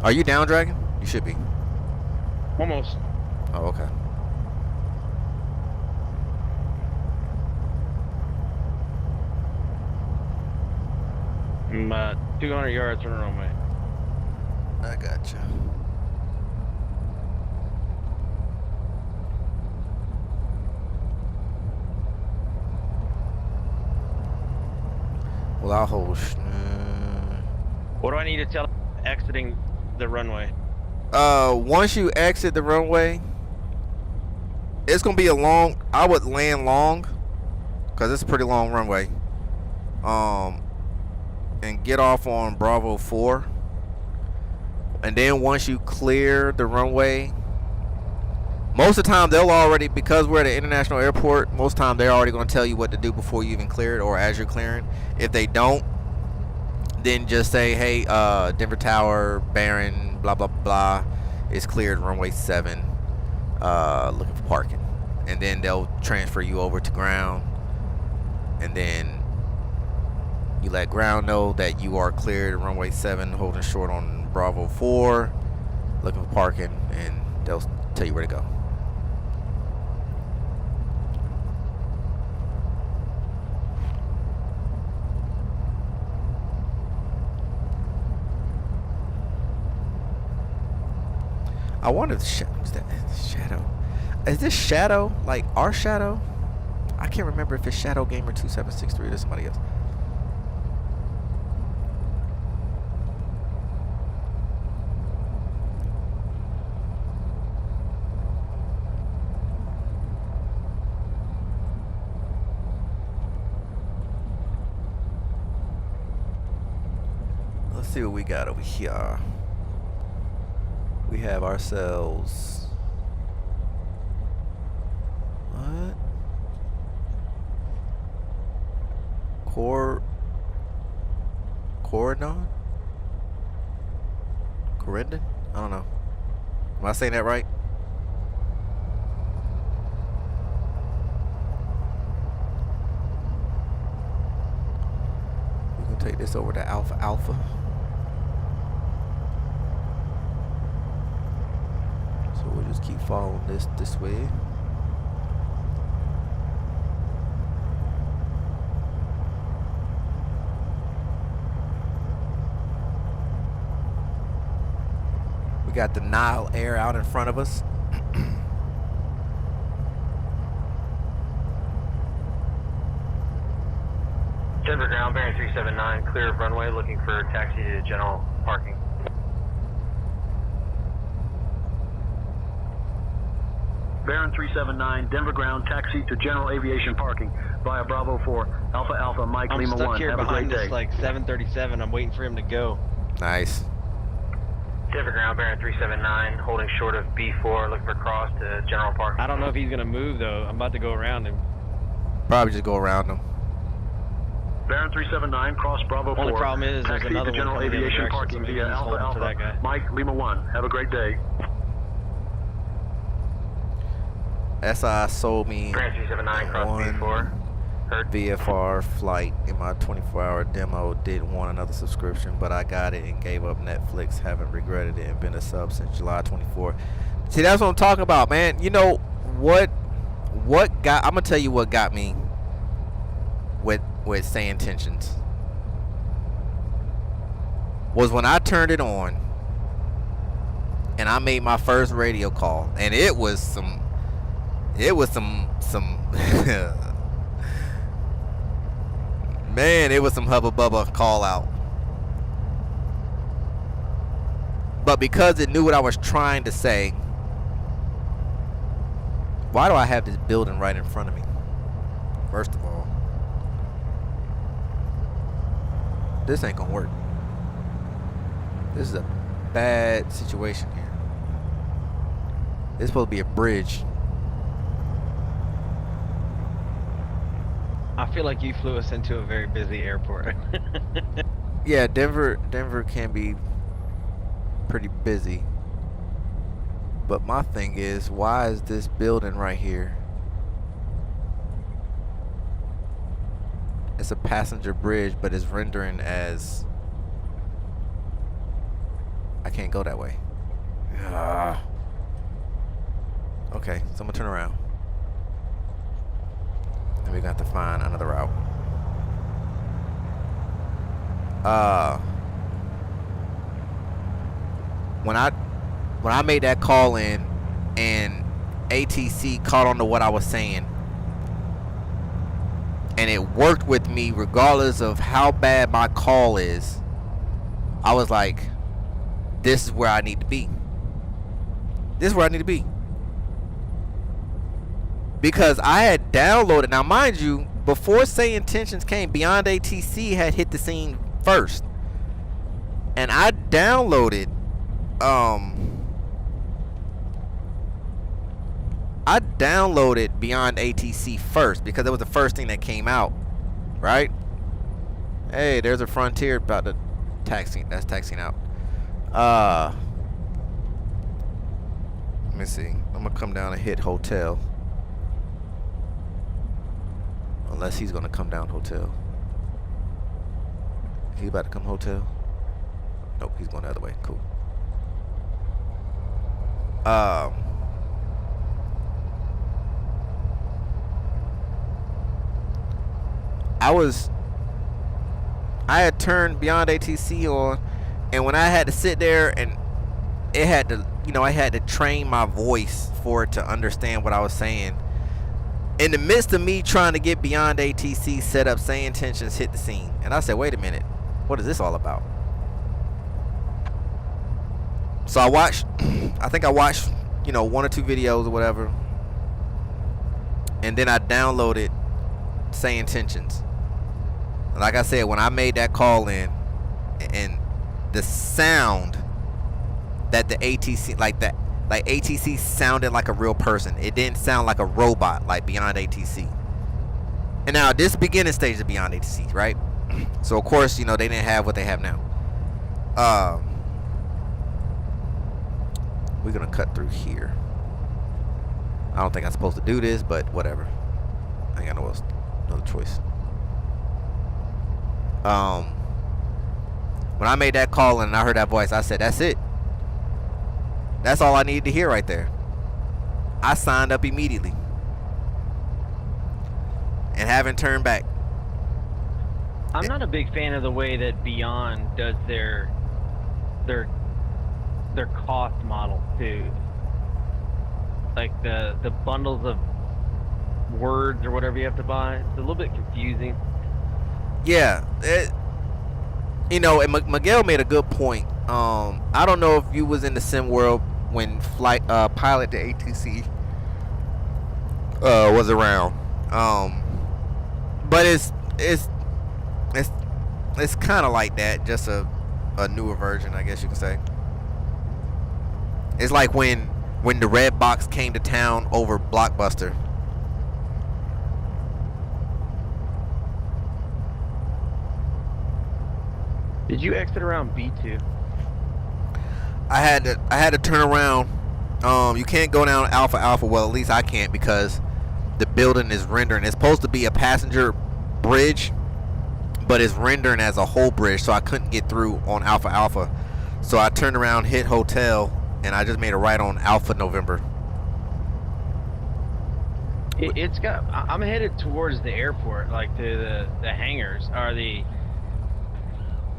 Speaker 2: Are you down, Dragon? You should be.
Speaker 1: Almost.
Speaker 2: Oh, okay.
Speaker 1: I'm 200 yards from the runway.
Speaker 2: I gotcha. Well, I'll hold.
Speaker 1: What do I need to tell exiting the runway?
Speaker 2: Once you exit the runway, it's gonna be a long. I would land long, cause it's a pretty long runway. And get off on Bravo 4, and then once you clear the runway, most of the time they'll already, because we're at an international airport, most of the time they're already going to tell you what to do before you even clear it or as you're clearing. If they don't, then just say, hey, Denver Tower, Baron, blah, blah, blah, is cleared, runway 7, looking for parking. And then they'll transfer you over to ground. And then you let ground know that you are cleared, runway 7, holding short on Bravo 4, looking for parking, and they'll tell you where to go. I wonder if Shadow. Is this Shadow like our Shadow? I can't remember if it's Shadow Gamer 2763 or somebody else. Let's see what we got over here. We have ourselves. What? Corridon? Corridon? I don't know. Am I saying that right? We can take this over to Alpha Alpha. So we'll just keep following this way. We got the Nile Air out in front of us.
Speaker 8: Denver ground, bearing 379, clear of runway, looking for taxi to general parking.
Speaker 6: Baron 379, Denver ground, taxi to general aviation parking via Bravo 4, Alpha Alpha, Mike
Speaker 1: I'm
Speaker 6: Lima
Speaker 1: stuck
Speaker 6: 1.
Speaker 1: here
Speaker 6: Have a great
Speaker 1: behind
Speaker 6: day.
Speaker 1: this like 737. I'm waiting for him to go.
Speaker 2: Nice.
Speaker 8: Denver ground, bearing 379, holding short of B4, looking for cross to general parking.
Speaker 1: I don't know if he's gonna move though. I'm about to go around him.
Speaker 2: Probably just go around them.
Speaker 6: Baron 379, cross Bravo 4.
Speaker 1: Only problem is there's
Speaker 6: taxi
Speaker 1: another
Speaker 6: to
Speaker 1: one
Speaker 6: general
Speaker 1: coming the other
Speaker 6: aviation
Speaker 1: direction,
Speaker 6: parking
Speaker 1: so maybe
Speaker 6: via
Speaker 1: he's
Speaker 6: Alpha
Speaker 1: holding for that guy.
Speaker 6: Alpha, Mike Lima 1. Have a great day.
Speaker 2: SI sold me
Speaker 8: Baron 379, cross
Speaker 2: one
Speaker 8: B4. Heard.
Speaker 2: VFR flight in my 24-hour demo. Didn't want another subscription, but I got it and gave up Netflix. Haven't regretted it and been a sub since July 24. See, that's what I'm talking about, man. You know what got? I'm gonna tell you what got me with Sayintentions was when I turned it on and I made my first radio call, and it was some man, it was some hubba bubba call out. But because it knew what I was trying to say, why do I have this building right in front of me? First of all, this ain't gonna work. This is a bad situation here. It's supposed to be a bridge.
Speaker 1: I feel like you flew us into a very busy airport.
Speaker 2: Yeah, Denver can be pretty busy. But my thing is, why is this building right here? It's a passenger bridge, but it's rendering as I can't go that way. Okay, so I'm gonna turn around. And we're gonna have to find another route. When I made that call in and ATC caught on to what I was saying, and it worked with me regardless of how bad my call is, I was like, this is where I need to be. This is where I need to be. Because I had downloaded, now mind you, before Sayintentions came, Beyond ATC had hit the scene first. And I downloaded Beyond ATC first because it was the first thing that came out, right? Hey, there's a Frontier about to taxiing out. Let me see. I'm gonna come down and hit hotel. Unless he's gonna come down hotel. He about to come hotel? Nope, he's going the other way. Cool. I had turned Beyond ATC on, and when I had to sit there and it had to, I had to train my voice for it to understand what I was saying. In the midst of me trying to get Beyond ATC set up, Sayintentions hit the scene. And I said, wait a minute, what is this all about? So I think I watched, 1 or 2 videos or whatever. And then I downloaded Sayintentions. Like I said, when I made that call in, and the sound that the ATC, like ATC sounded like a real person. It didn't sound like a robot like Beyond ATC. And now this beginning stage of Beyond ATC, right? So of course, they didn't have what they have now. We're gonna cut through here. I don't think I'm supposed to do this, but whatever. I ain't got no other choice. When I made that call and I heard that voice, I said, that's it. That's all I needed to hear right there. I signed up immediately and haven't turned back.
Speaker 1: I'm not a big fan of the way that Beyond does their cost model too. Like the bundles of words or whatever you have to buy. It's a little bit confusing.
Speaker 2: Yeah, and Miguel made a good point. I don't know if you was in the sim world when Pilot to ATC was around, but it's kind of like that, just a newer version, I guess you could say. It's like when the red box came to town over Blockbuster.
Speaker 1: Did you exit around B2?
Speaker 2: I had to turn around. You can't go down Alpha. Well, at least I can't, because the building is rendering. It's supposed to be a passenger bridge, but it's rendering as a whole bridge, so I couldn't get through on Alpha. So I turned around, hit hotel, and I just made a right on Alpha November.
Speaker 1: I'm headed towards the airport, like to the hangars, or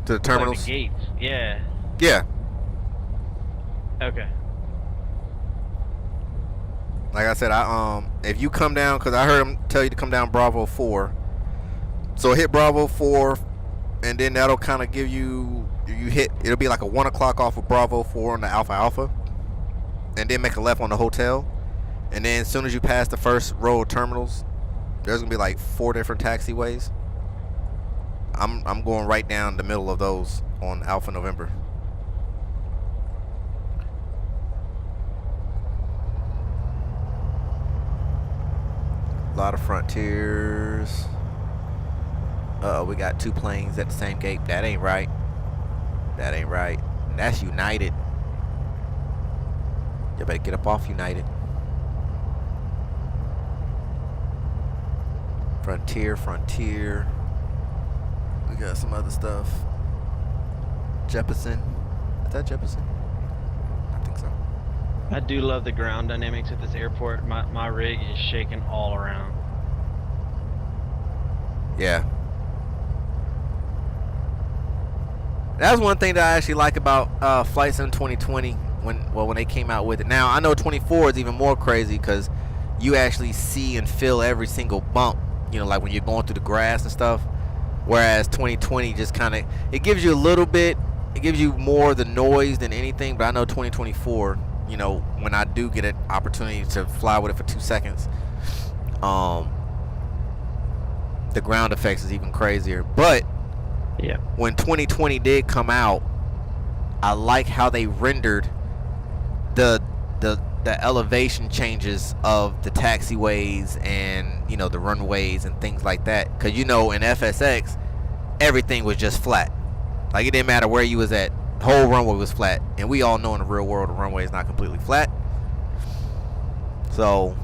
Speaker 1: to
Speaker 2: the terminals,
Speaker 1: like the gates. Yeah.
Speaker 2: Yeah.
Speaker 1: Okay.
Speaker 2: Like I said, if you come down, because I heard him tell you to come down Bravo 4. So hit Bravo 4, and then that'll kind of give you it'll be like a 1 o'clock off of Bravo 4 on the Alpha, and then make a left on the hotel, and then as soon as you pass the first row of terminals, there's gonna be like 4 different taxiways. I'm going right down the middle of those on Alpha November. A lot of Frontiers. We got 2 planes at the same gate. That ain't right. That ain't right. And that's United. You better get up off United. Frontier. We got some other stuff. Jefferson. Is that Jefferson? I think so.
Speaker 1: I do love the ground dynamics at this airport. My rig is shaking all around.
Speaker 2: Yeah. That's one thing that I actually like about Flight Sim 2020 when they came out with it. Now, I know 24 is even more crazy because you actually see and feel every single bump, like when you're going through the grass and stuff. Whereas 2020 just kind of, it gives you a little bit, it gives you more of the noise than anything. But I know 2024, when I do get an opportunity to fly with it for 2 seconds, the ground effects is even crazier. But
Speaker 1: yeah,
Speaker 2: when 2020 did come out, I like how they rendered the elevation changes of the taxiways and the runways and things like that. Because in FSX, everything was just flat. Like, it didn't matter where you was at. The whole runway was flat. And we all know in the real world, the runway is not completely flat. So,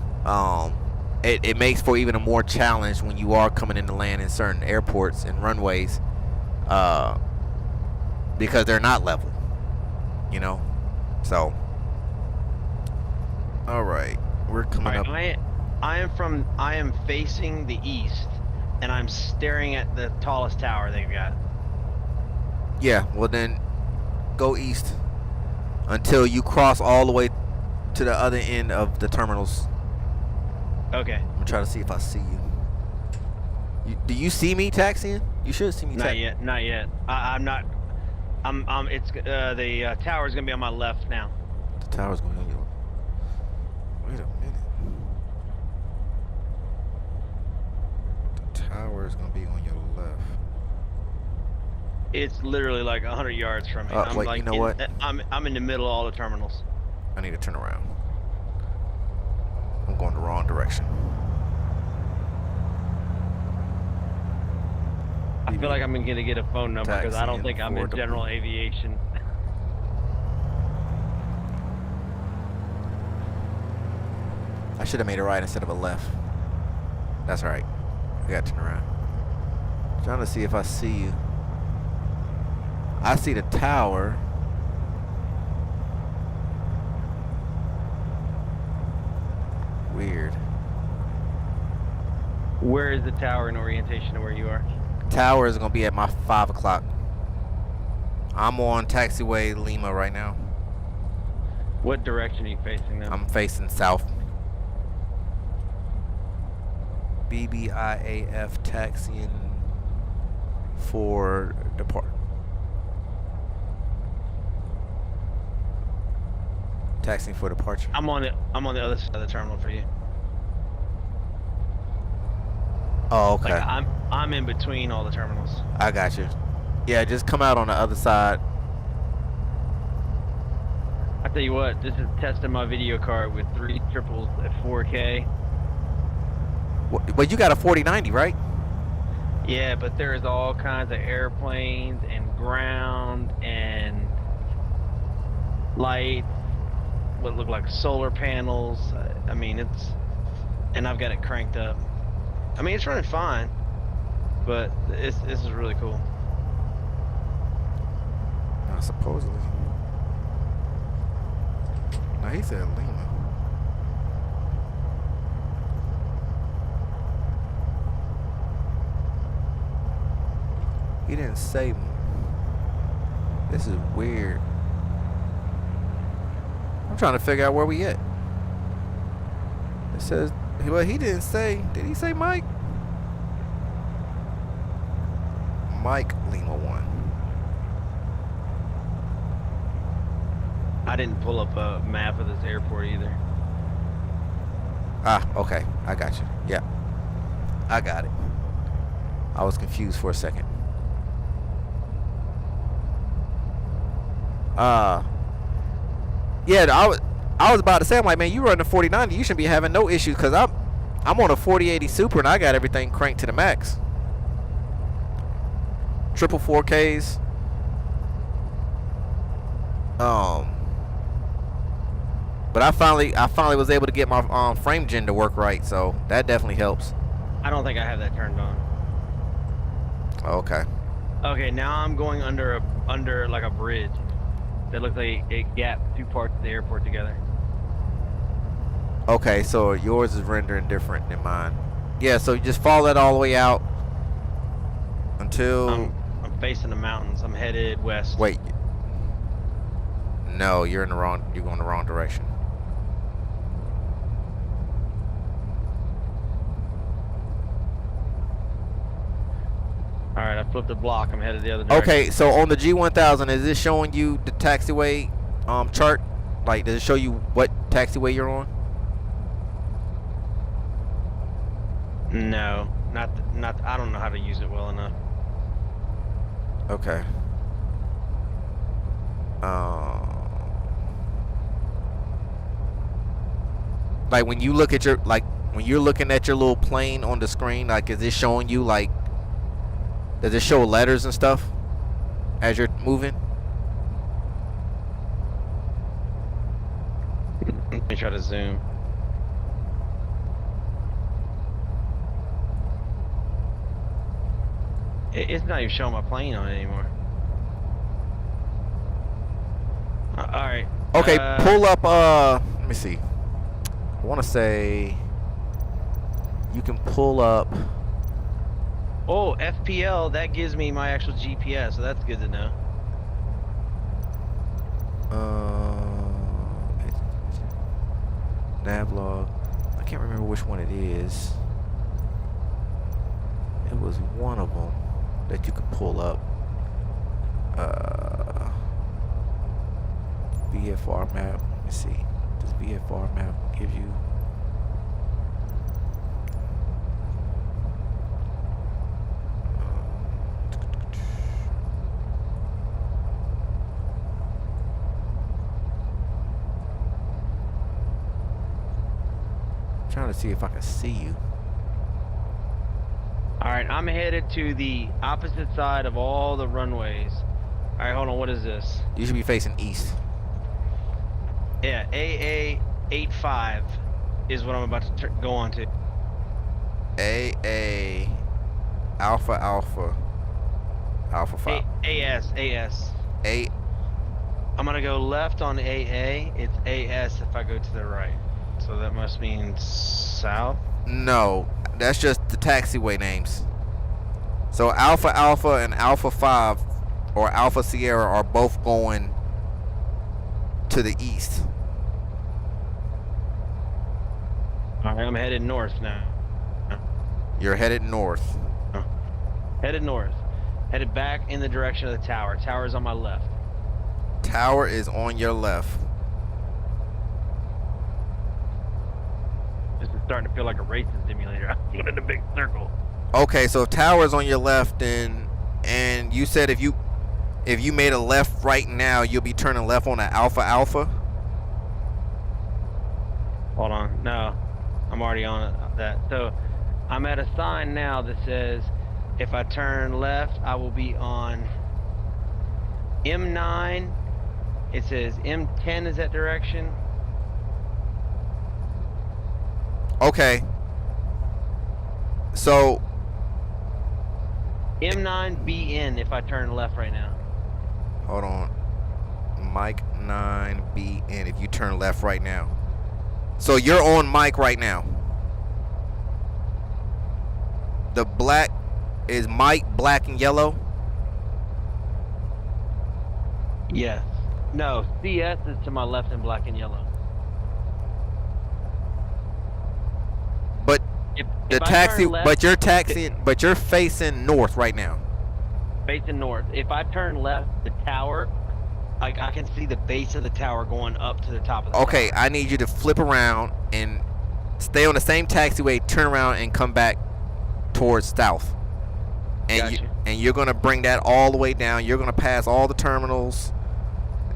Speaker 2: it makes for even a more challenge when you are coming in to land in certain airports and runways, because they're not level, you know. So, all right, we're coming up.
Speaker 1: I am facing the east, and I'm staring at the tallest tower they've got.
Speaker 2: Yeah, well then, go east until you cross all the way to the other end of the terminals.
Speaker 1: Okay.
Speaker 2: I'm gonna try to see if I see you. Do you see me taxiing? You should see me taxiing.
Speaker 1: Not yet. I'm not. It's the tower's gonna be on my left now.
Speaker 2: The tower's going on your. Wait a minute. The tower is gonna be on your left.
Speaker 1: It's literally like 100 yards from me.
Speaker 2: Wait,
Speaker 1: like
Speaker 2: you know what?
Speaker 1: I'm in the middle of all the terminals.
Speaker 2: I need to turn around. I'm going the wrong direction.
Speaker 1: I feel like I'm gonna get a phone number because I don't think I'm in general aviation.
Speaker 2: I should have made a right instead of a left. That's right. I gotta turn around. I'm trying to see if I see you. I see the tower. Weird.
Speaker 1: Where is the tower in orientation to where you are?
Speaker 2: Tower is gonna be at my 5 o'clock. I'm on taxiway Lima right now.
Speaker 1: What direction are you facing now?
Speaker 2: I'm facing south. BBIAF taxiing for depart. Taxiing for departure.
Speaker 1: I'm on the other side of the terminal for you.
Speaker 2: Oh, okay.
Speaker 1: Like I'm in between all the terminals.
Speaker 2: I got you. Yeah, just come out on the other side.
Speaker 1: I tell you what, this is testing my video card with 3 triples at 4K.
Speaker 2: But you got a 4090, right?
Speaker 1: Yeah, but there's all kinds of airplanes and ground and lights, what look like solar panels. I mean, and I've got it cranked up. I mean, it's running fine, but this is really cool.
Speaker 2: Supposedly. No, he said Lima. He didn't say more. This is weird. I'm trying to figure out where we at. It says, well, he didn't say. Did he say Mike? Mike Lima 1.
Speaker 1: I didn't pull up a map of this airport either.
Speaker 2: Ah, okay. I got you. Yeah. I got it. I was confused for a second. Yeah, I was about to say, I'm like, man, you running a 4090, you shouldn't be having no issues, because I'm on a 4080 Super and I got everything cranked to the max. Triple 4Ks. But I finally was able to get my frame gen to work right, so that definitely helps.
Speaker 1: I don't think I have that turned on.
Speaker 2: Okay.
Speaker 1: Okay, now I'm going under like a bridge that looks like it gapped 2 parts of the airport together.
Speaker 2: Okay, so yours is rendering different than mine. Yeah, so you just follow that all the way out until
Speaker 1: I'm facing the mountains. I'm headed west.
Speaker 2: Wait. No, you're going the wrong direction.
Speaker 1: All right, I flipped the block. I'm headed the other direction.
Speaker 2: Okay, so on the G1000, is this showing you the taxiway chart? Like, does it show you what taxiway you're on?
Speaker 1: No, not. I don't know how to use it well enough.
Speaker 2: Okay. Like when you look at when you're looking at your little plane on the screen, like, is it showing you, like, does it show letters and stuff? as you're moving?
Speaker 1: Let me try to zoom. It's not even showing my plane on it anymore. All right.
Speaker 2: Okay, pull up. Let me see. I want to say you can pull up.
Speaker 1: Oh, FPL. That gives me my actual GPS, so that's good to know.
Speaker 2: Navlog. I can't remember which one it is. It was one of them that you could pull up. VFR map. Let me see. Does VFR map give you? Trying to see if I can see you.
Speaker 1: All right, I'm headed to the opposite side of all the runways. All right, hold on. What is this?
Speaker 2: You should be facing east.
Speaker 1: Yeah, AA85 is what I'm about to go on to.
Speaker 2: AA Alpha Alpha Alpha 5.
Speaker 1: AS.
Speaker 2: A.
Speaker 1: I'm gonna go left on AA. It's AS if I go to the right. So that must mean south?
Speaker 2: No, that's just the taxiway names. So Alpha Alpha and Alpha 5 or Alpha Sierra are both going to the east.
Speaker 1: All right, I'm headed north now.
Speaker 2: You're headed north.
Speaker 1: Headed north. Headed back in the direction of the tower. Tower's on my left.
Speaker 2: Tower is on your left.
Speaker 1: This is starting to feel like a racing simulator. I'm going in a big circle.
Speaker 2: Okay, so tower's on your left, and you said if you made a left right now, you'll be turning left on the Alpha Alpha.
Speaker 1: Hold on, no, I'm already on that. So I'm at a sign now that says if I turn left, I will be on M9. It says M10 is that direction.
Speaker 2: Okay. So
Speaker 1: M9BN if I turn left right now.
Speaker 2: hold on. Mike 9BN if you turn left right now. So you're on Mike right now. The black is Mike, black and yellow.
Speaker 1: Yes. No, CS is to my left and black and yellow.
Speaker 2: But
Speaker 1: If
Speaker 2: the
Speaker 1: I
Speaker 2: taxi,
Speaker 1: turn left,
Speaker 2: but you're taxiing, but you're facing north right now.
Speaker 1: facing north. If I turn left, the tower, I can see the base of the tower going up to the top of the
Speaker 2: Okay,
Speaker 1: tower.
Speaker 2: I need you to flip around and stay on the same taxiway, turn around and come back towards south. And
Speaker 1: Gotcha.
Speaker 2: you're gonna bring that all the way down. You're gonna pass all the terminals,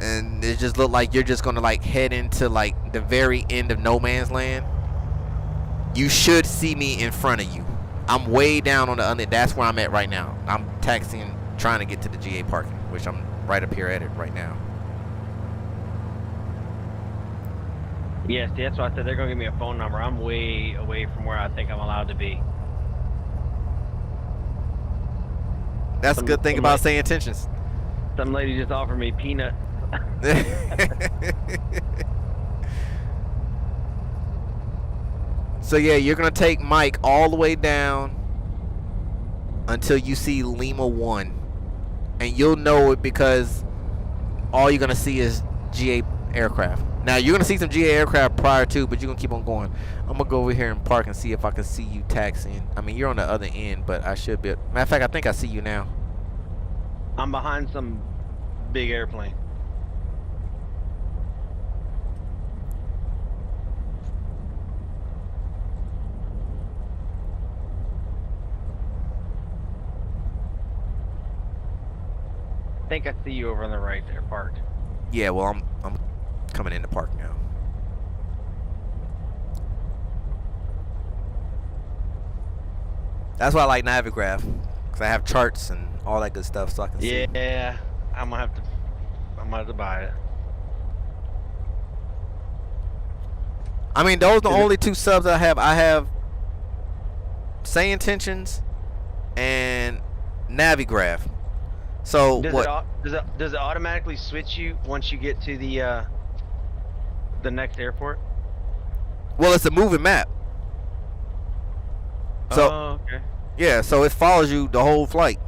Speaker 2: and it just look like you're just gonna like head into like the very end of no man's land. You should see me in front of you. I'm way down on the under. That's where I'm at right now. I'm taxiing, trying to get to the GA parking, which I'm right up here at it right now.
Speaker 1: Yes, that's why I said they're gonna give me a phone number. I'm way away from where I think I'm allowed to be.
Speaker 2: That's a good thing about saying intentions.
Speaker 1: Some lady just offered me peanuts.
Speaker 2: So yeah, you're gonna take Mike all the way down until you see Lima 1, and you'll know it because all you're gonna see is GA aircraft. Now you're gonna see some GA aircraft prior to, but you're gonna keep on going. I'm gonna go over here and park and see if I can see you taxiing. I mean, you're on the other end, but I should be. Matter of fact, I think I see you now.
Speaker 1: I'm behind some big airplane. I think I see you over on the right there, parked.
Speaker 2: Yeah, well, I'm coming in the park now. That's why I like Navigraph, because I have charts and all that good stuff, so I can see.
Speaker 1: Yeah, I'm gonna have to buy it.
Speaker 2: I mean, those are the only two subs I have. I have Sayintentions and Navigraph. So
Speaker 1: does it automatically switch you once you get to the next airport?
Speaker 2: Well, it's a moving map. So
Speaker 1: okay.
Speaker 2: Yeah, so it follows you the whole flight.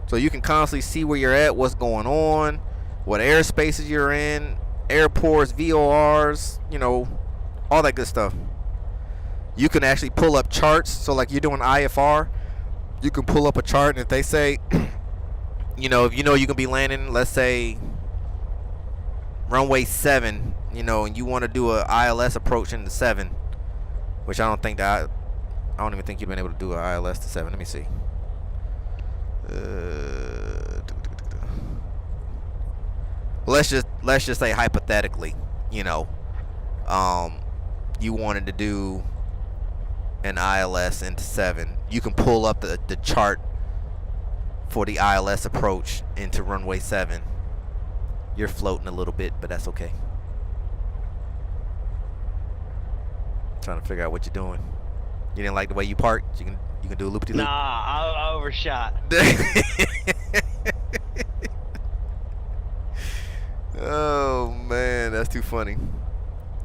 Speaker 2: So you can constantly see where you're at, what's going on, what airspaces you're in, airports, VORs, you know, all that good stuff. You can actually pull up charts. So like you're doing IFR, you can pull up a chart, and if they say, you know, if you know you can be landing, let's say runway 7, you know, and you want to do a ILS approach into 7, which I don't even think you've been able to do an ILS to 7. Let me see. Let's just say hypothetically, you know, you wanted to do an ILS into 7. You can pull up the chart for the ILS approach into runway 7. You're floating a little bit, but that's okay. Trying to figure out what you're doing. You didn't like the way you parked? You can do a loop-de-loop.
Speaker 1: Nah, I overshot.
Speaker 2: Oh man, that's too funny.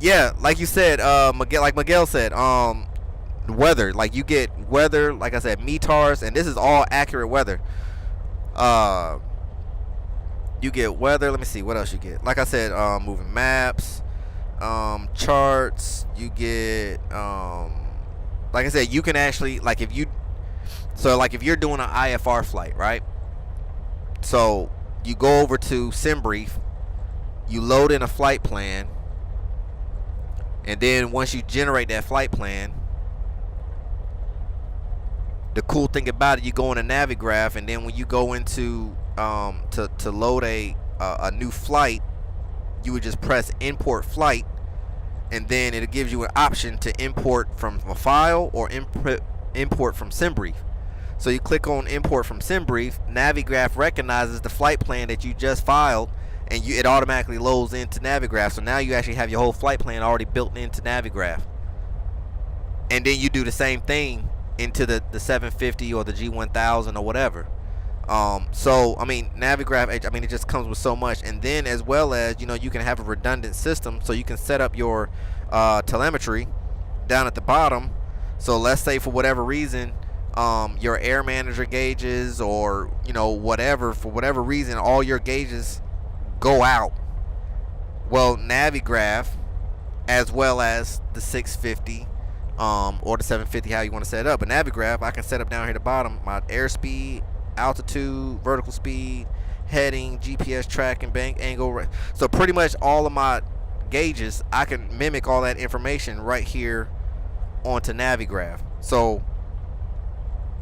Speaker 2: Yeah, like you said, Miguel said, weather. Like you get weather, like I said, METARs, and this is all accurate weather. You get weather. Let me see what else you get. Like I said, moving maps, charts. You get like I said, you can actually, like if you're doing an IFR flight, right? So you go over to SimBrief, you load in a flight plan, and then once you generate that flight plan, the cool thing about it, you go into Navigraph, and then when you go into to load a new flight, you would just press import flight, and then it gives you an option to import from a file or import from SimBrief. So you click on import from SimBrief, Navigraph recognizes the flight plan that you just filed, and it automatically loads into Navigraph. So now you actually have your whole flight plan already built into Navigraph. And then you do the same thing into the 750 or the G1000 or whatever. So I mean, Navigraph, I mean, it just comes with so much. And then as well as, you know, you can have a redundant system, so you can set up your telemetry down at the bottom. So let's say for whatever reason, your air manager gauges, or you know, whatever, for whatever reason all your gauges go out. Well, Navigraph, as well as the 650 or the 750, how you want to set it up, but Navigraph, I can set up down here at the bottom my airspeed, altitude, vertical speed, heading, GPS tracking, bank angle. So pretty much all of my gauges, I can mimic all that information right here onto Navigraph. So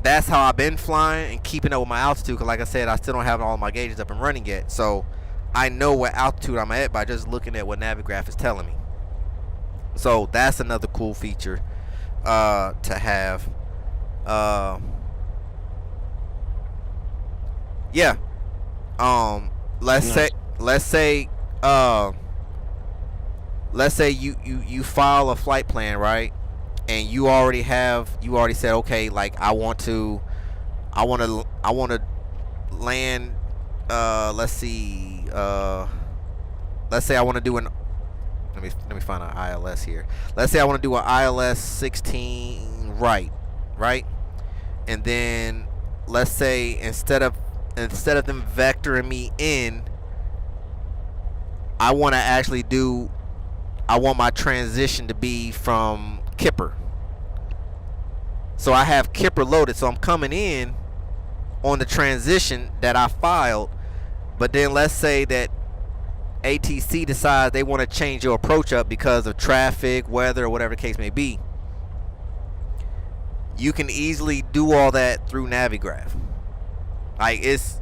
Speaker 2: that's how I've been flying and keeping up with my altitude, because like I said, I still don't have all my gauges up and running yet. So I know what altitude I'm at by just looking at what Navigraph is telling me. So that's another cool feature to have. Yeah. Let's say you file a flight plan, right? And you already said, okay, like I want to land, let's say I want to do an, let me find an ILS here. Let's say I want to do an ILS 16 right? And then let's say instead of them vectoring me in, I want my transition to be from Kipper. So I have Kipper loaded, so I'm coming in on the transition that I filed. But then let's say that ATC decides they want to change your approach up because of traffic, weather, or whatever the case may be. You can easily do all that through Navigraph. Like it's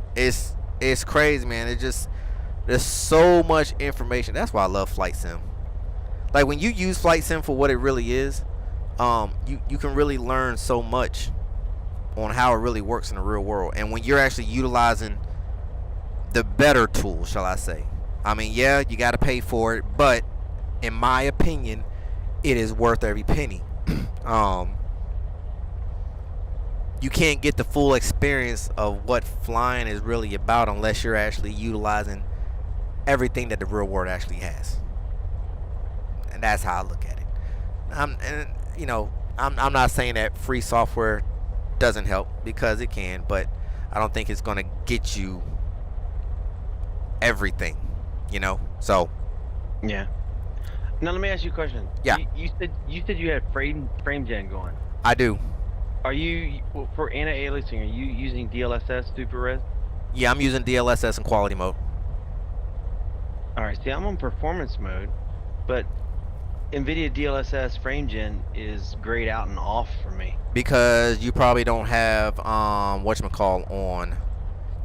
Speaker 2: crazy, man. There's so much information. That's why I love Flight Sim. Like when you use Flight Sim for what it really is, you can really learn so much on how it really works in the real world. And when you're actually utilizing the better tool, shall I say. I mean, yeah, you got to pay for it, but in my opinion, it is worth every penny. You can't get the full experience of what flying is really about unless you're actually utilizing everything that the real world actually has. And that's how I look at it. I'm not saying that free software doesn't help, because it can, but I don't think it's going to get you everything, So
Speaker 1: yeah. Now let me ask you a question.
Speaker 2: Yeah.
Speaker 1: You said you had frame gen going.
Speaker 2: I do.
Speaker 1: Are you, for anti-aliasing, are you using DLSS Super Res?
Speaker 2: Yeah, I'm using DLSS in quality mode.
Speaker 1: All right. See, I'm on performance mode, but NVIDIA DLSS frame gen is grayed out and off for me.
Speaker 2: Because you probably don't have whatchamacall on.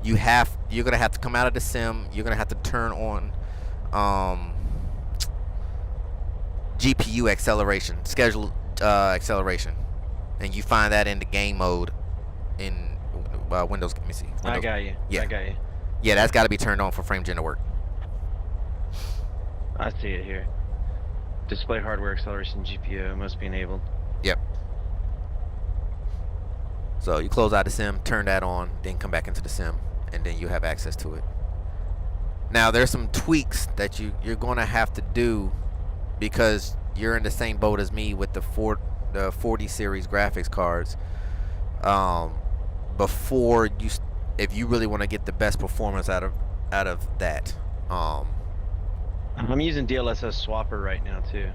Speaker 2: You're gonna have to come out of the sim. You're gonna have to turn on GPU acceleration, scheduled acceleration, and you find that in the game mode in Windows. Let me see. Windows.
Speaker 1: I got you.
Speaker 2: Yeah.
Speaker 1: I got you.
Speaker 2: Yeah, that's got to be turned on for frame gen to work.
Speaker 1: I see it here. Display hardware acceleration GPU must be enabled.
Speaker 2: Yep. So you close out the sim, turn that on, then come back into the sim, and then you have access to it. Now there's some tweaks that you're going to have to do, because you're in the same boat as me with the 40 series graphics cards. Before you, if you really want to get the best performance out of that.
Speaker 1: I'm using DLSS Swapper right now too.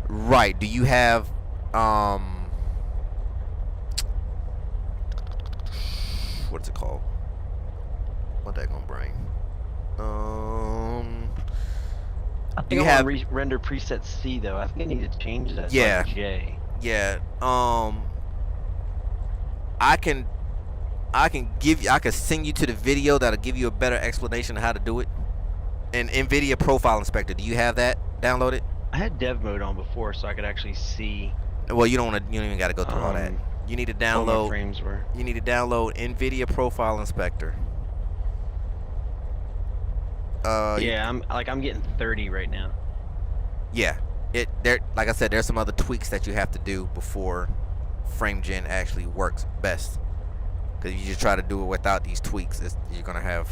Speaker 2: Right. Do you have what's it called? What that gonna bring?
Speaker 1: I think I want to render preset C though. I think I need to change that.
Speaker 2: Yeah.
Speaker 1: To J.
Speaker 2: Yeah. I can send you to the video that'll give you a better explanation of how to do it. And NVIDIA Profile Inspector, do you have that downloaded?
Speaker 1: I had dev mode on before, so I could actually see.
Speaker 2: Well, you don't even got to go through all that. You need to download.
Speaker 1: What my frames were.
Speaker 2: You need to download NVIDIA Profile Inspector.
Speaker 1: Yeah, I'm getting 30 right now.
Speaker 2: Yeah, like I said, there's some other tweaks that you have to do before frame gen actually works best. Because if you just try to do it without these tweaks, you're gonna have.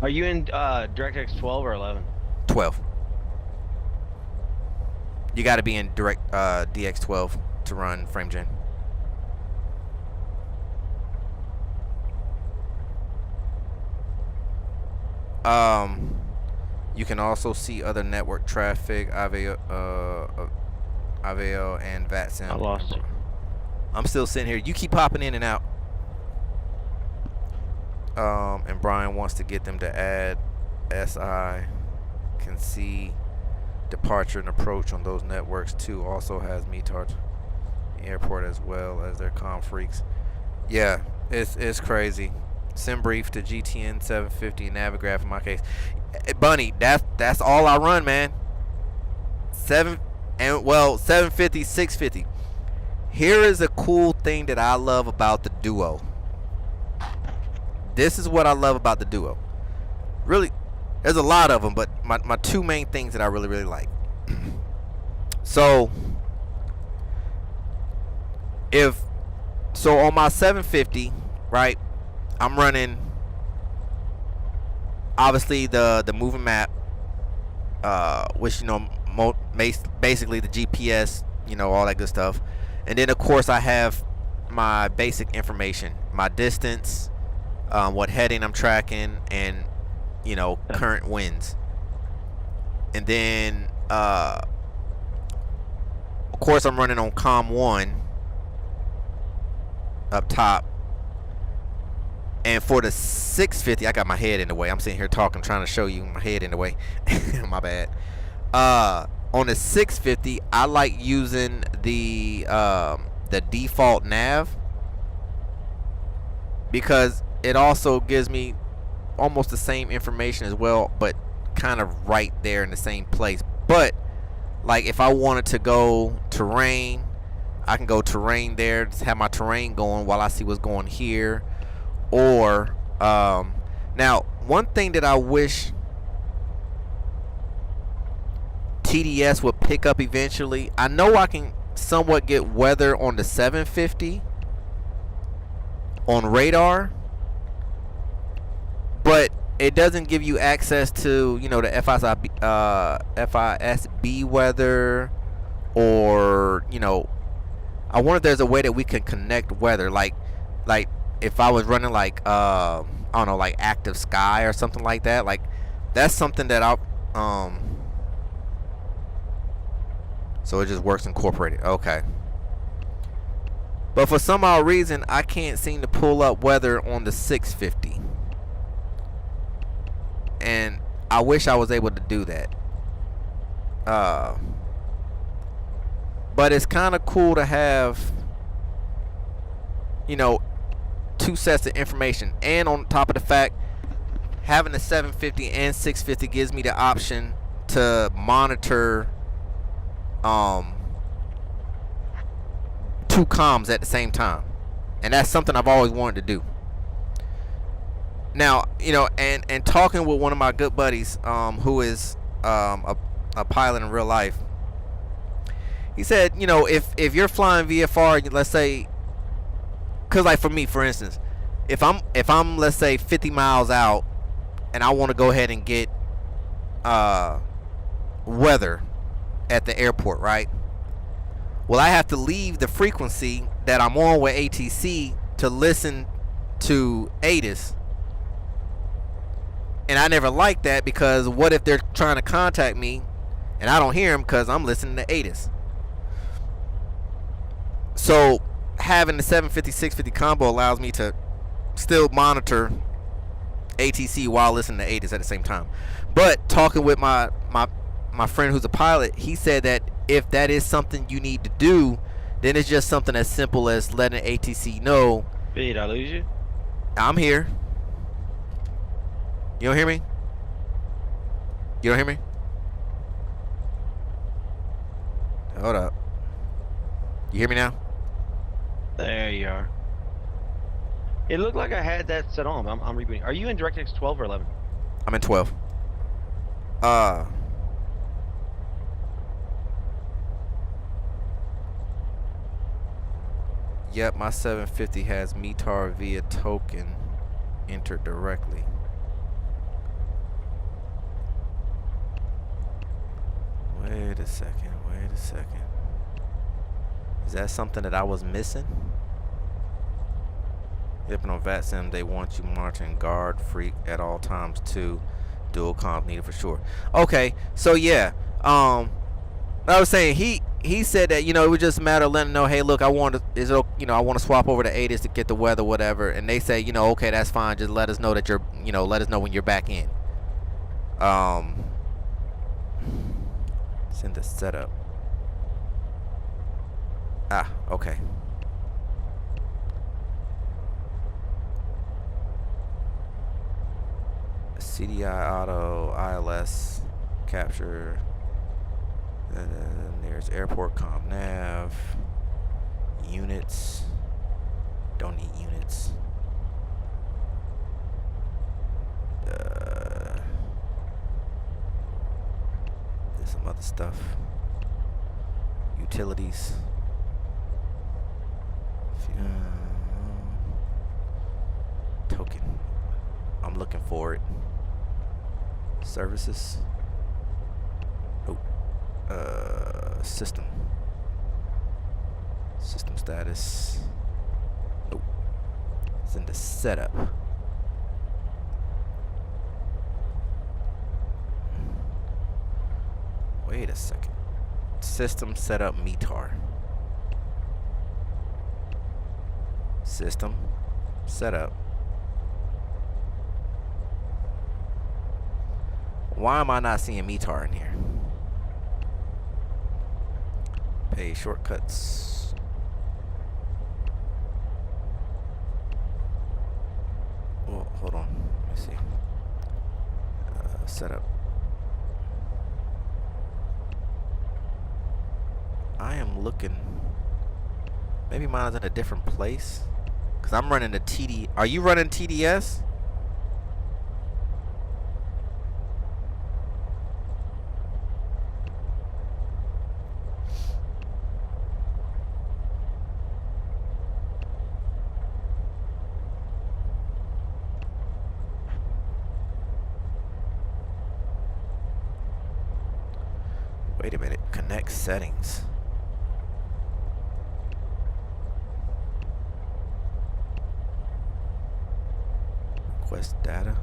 Speaker 1: Are you in DirectX 12 or 11?
Speaker 2: 12. You got to be in DX 12 to run frame gen. You can also see other network traffic, Avio and vatsim.
Speaker 1: I lost you.
Speaker 2: I'm still sitting here. You keep popping in and out. And Brian wants to get them to add SI, can see departure and approach on those networks too. Also has METAR airport as well as their comm freaks. Yeah, it's crazy. SimBrief to GTN 750 Navigraph in my case. Bunny, that's all I run, man. 750, 650. Here is a cool thing that I love about the Duo. This is what I love about the Duo. Really, there's a lot of them, but my two main things that I really, really like. So on my 750, right, I'm running obviously the moving map, which basically the GPS, all that good stuff, and then of course I have my basic information, my distance, what heading I'm tracking, and current winds. And then of course I'm running on COM 1 up top. And for the 650, I got my head in the way. I'm sitting here talking, trying to show you my head in the way. My bad. On the 650, I like using the default nav, because it also gives me almost the same information as well, but kind of right there in the same place. But like if I wanted to go terrain, I can go terrain there, just have my terrain going while I see what's going here. Or now one thing that I wish TDS would pick up eventually, I know I can somewhat get weather on the 750 on radar, but it doesn't give you access to, you know, the FISB weather, or, you know, I wonder if there's a way that we can connect weather, like if I was running like I don't know, like Active Sky or something like that. Like that's something that I'll so it just works incorporated. Okay. But for some odd reason, I can't seem to pull up weather on the 650. And I wish I was able to do that. But it's kind of cool to have, you know, two sets of information. And on top of the fact, having the 750 and 650 gives me the option to monitor two comms at the same time, and that's something I've always wanted to do. Now, you know, and talking with one of my good buddies, who is a pilot in real life, he said, you know, if you're flying VFR, let's say, cause like for me, for instance, if I'm let's say 50 miles out, and I want to go ahead and get weather at the airport, right? Well, I have to leave the frequency that I'm on with ATC to listen to ATIS. And I never liked that, because what if they're trying to contact me and I don't hear them because I'm listening to ATIS? So having the 750, 650 combo allows me to still monitor ATC while listening to ATIS at the same time. But talking with my friend who's a pilot, he said that if that is something you need to do, then it's just something as simple as letting ATC know.
Speaker 1: Did I lose you?
Speaker 2: I'm here. You don't hear me? You don't hear me? Hold up. You hear me now?
Speaker 1: There you are. It looked like I had that set on. I'm rebooting. Are you in DirectX 12 or 11?
Speaker 2: I'm in 12. Yep, my 750 has METAR via token entered directly. Wait a second. Is that something that I was missing? Yep, and on VATSIM, they want you monitoring guard freak at all times too. Dual comp needed for sure. Okay, so yeah, I was saying he said that, you know, it would just matter letting them know, hey, look, I want to swap over to ATIS to get the weather, whatever, and they say, you know, okay, that's fine. Just let us know that you're, you know, let us know when you're back in. Send the setup. Ah, okay. CDI auto ILS capture. And then there's airport comm nav. Units. Don't need units. There's some other stuff. Utilities. Token. I'm looking for it. Services. Oh. System. System status. Oh. It's in the setup. Wait a second. System setup METAR. System setup. Why am I not seeing METAR in here? Pay shortcuts. Oh, hold on. Let me see. Setup. I am looking. Maybe mine's in a different place. Because I'm running the TD. Are you running TDS? Wait a minute. Connect settings. Request data.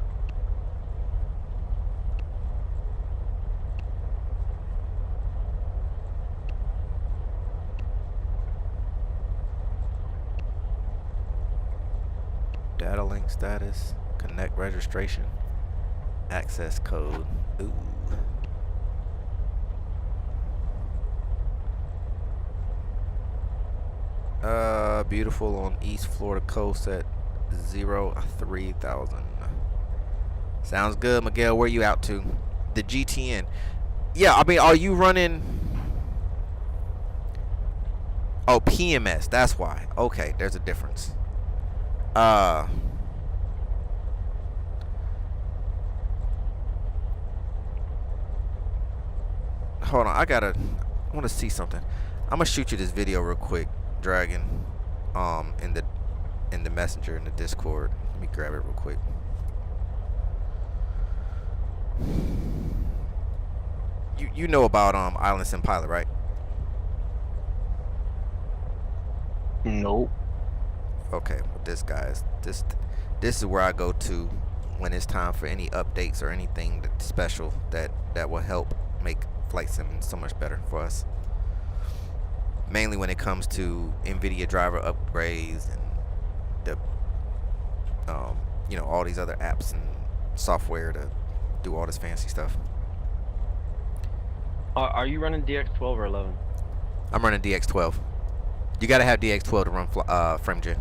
Speaker 2: Data link status. Connect registration. Access code. Ooh. Beautiful on East Florida coast at 03,000. Sounds good, Miguel. Where you out to? The GTN. Yeah, I mean, are you running? Oh, PMS. That's why. Okay, there's a difference. Hold on. I want to see something. I'm gonna shoot you this video real quick, Dragon. In the messenger in the Discord. Let me grab it real quick. You know about Island Sim Pilot, right?
Speaker 1: Nope.
Speaker 2: Okay, well, this is where I go to when it's time for any updates or anything that's special that will help make flight sim so much better for us. Mainly when it comes to NVIDIA driver upgrades and the you know, all these other apps and software to do all this fancy stuff.
Speaker 1: Are you running DX12 or 11?
Speaker 2: I'm running DX12. You gotta have DX12 to run FrameGen.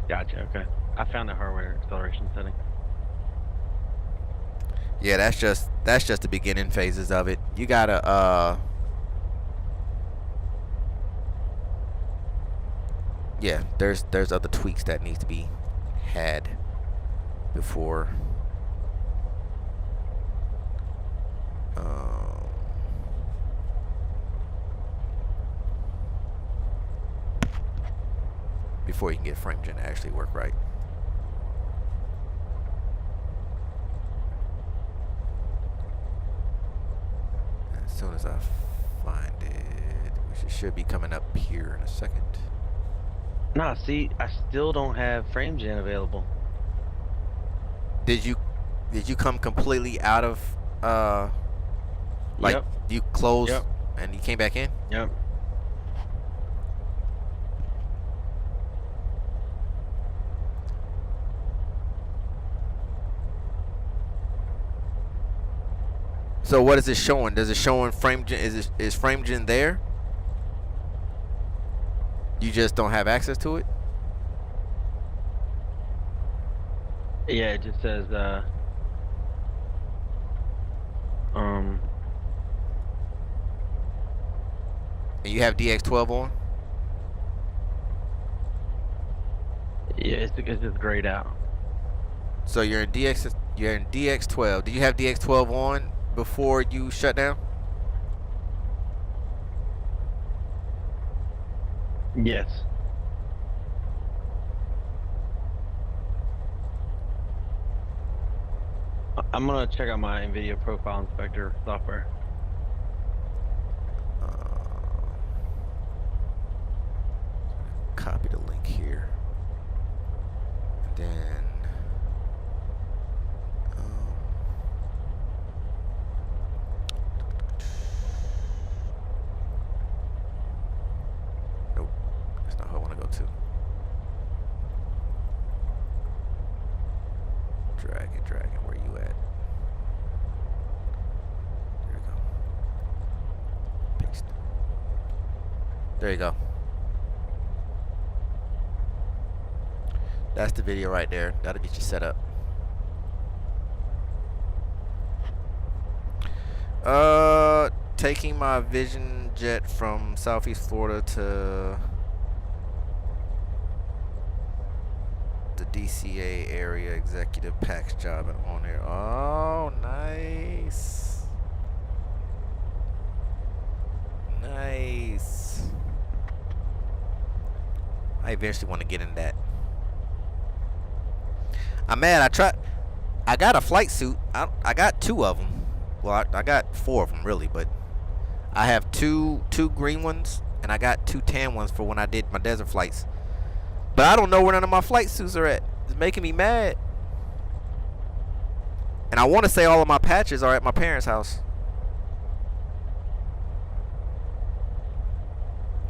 Speaker 1: Gotcha. Okay. I found the hardware acceleration setting.
Speaker 2: Yeah, that's just the beginning phases of it. You gotta yeah, there's other tweaks that need to be had before before you can get FrameGen to actually work right. As soon as I find it, which it should be coming up here in a second.
Speaker 1: Nah, see, I still don't have FrameGen available.
Speaker 2: Did you come completely out of like,
Speaker 1: yep.
Speaker 2: You closed,
Speaker 1: yep.
Speaker 2: And you came back in?
Speaker 1: Yep.
Speaker 2: So what is it showing? Does it showing FrameGen? Is FrameGen there? You just don't have access to it?
Speaker 1: Yeah, it just says
Speaker 2: and you have DX12 on?
Speaker 1: Yeah, it's just grayed out.
Speaker 2: So you're in DX12. Did you have DX12 on before you shut down?
Speaker 1: Yes. I'm gonna check out my NVIDIA profile inspector software.
Speaker 2: Copy the link here. And then nope, that's not who I want to go to. Dragon, where you at? There you go. Paste. There you go. That's the video right there. That'll get you set up. Taking my Vision jet from Southeast Florida to the DCA area executive PAX job and on there. Oh, nice. Nice. I eventually want to get in that. I'm mad. I got a flight suit. I got 2 of them. Well, I got 4 of them really, but I have two green ones, and I got 2 tan ones for when I did my desert flights. But I don't know where none of my flight suits are at. It's making me mad. And I want to say all of my patches are at my parents' house.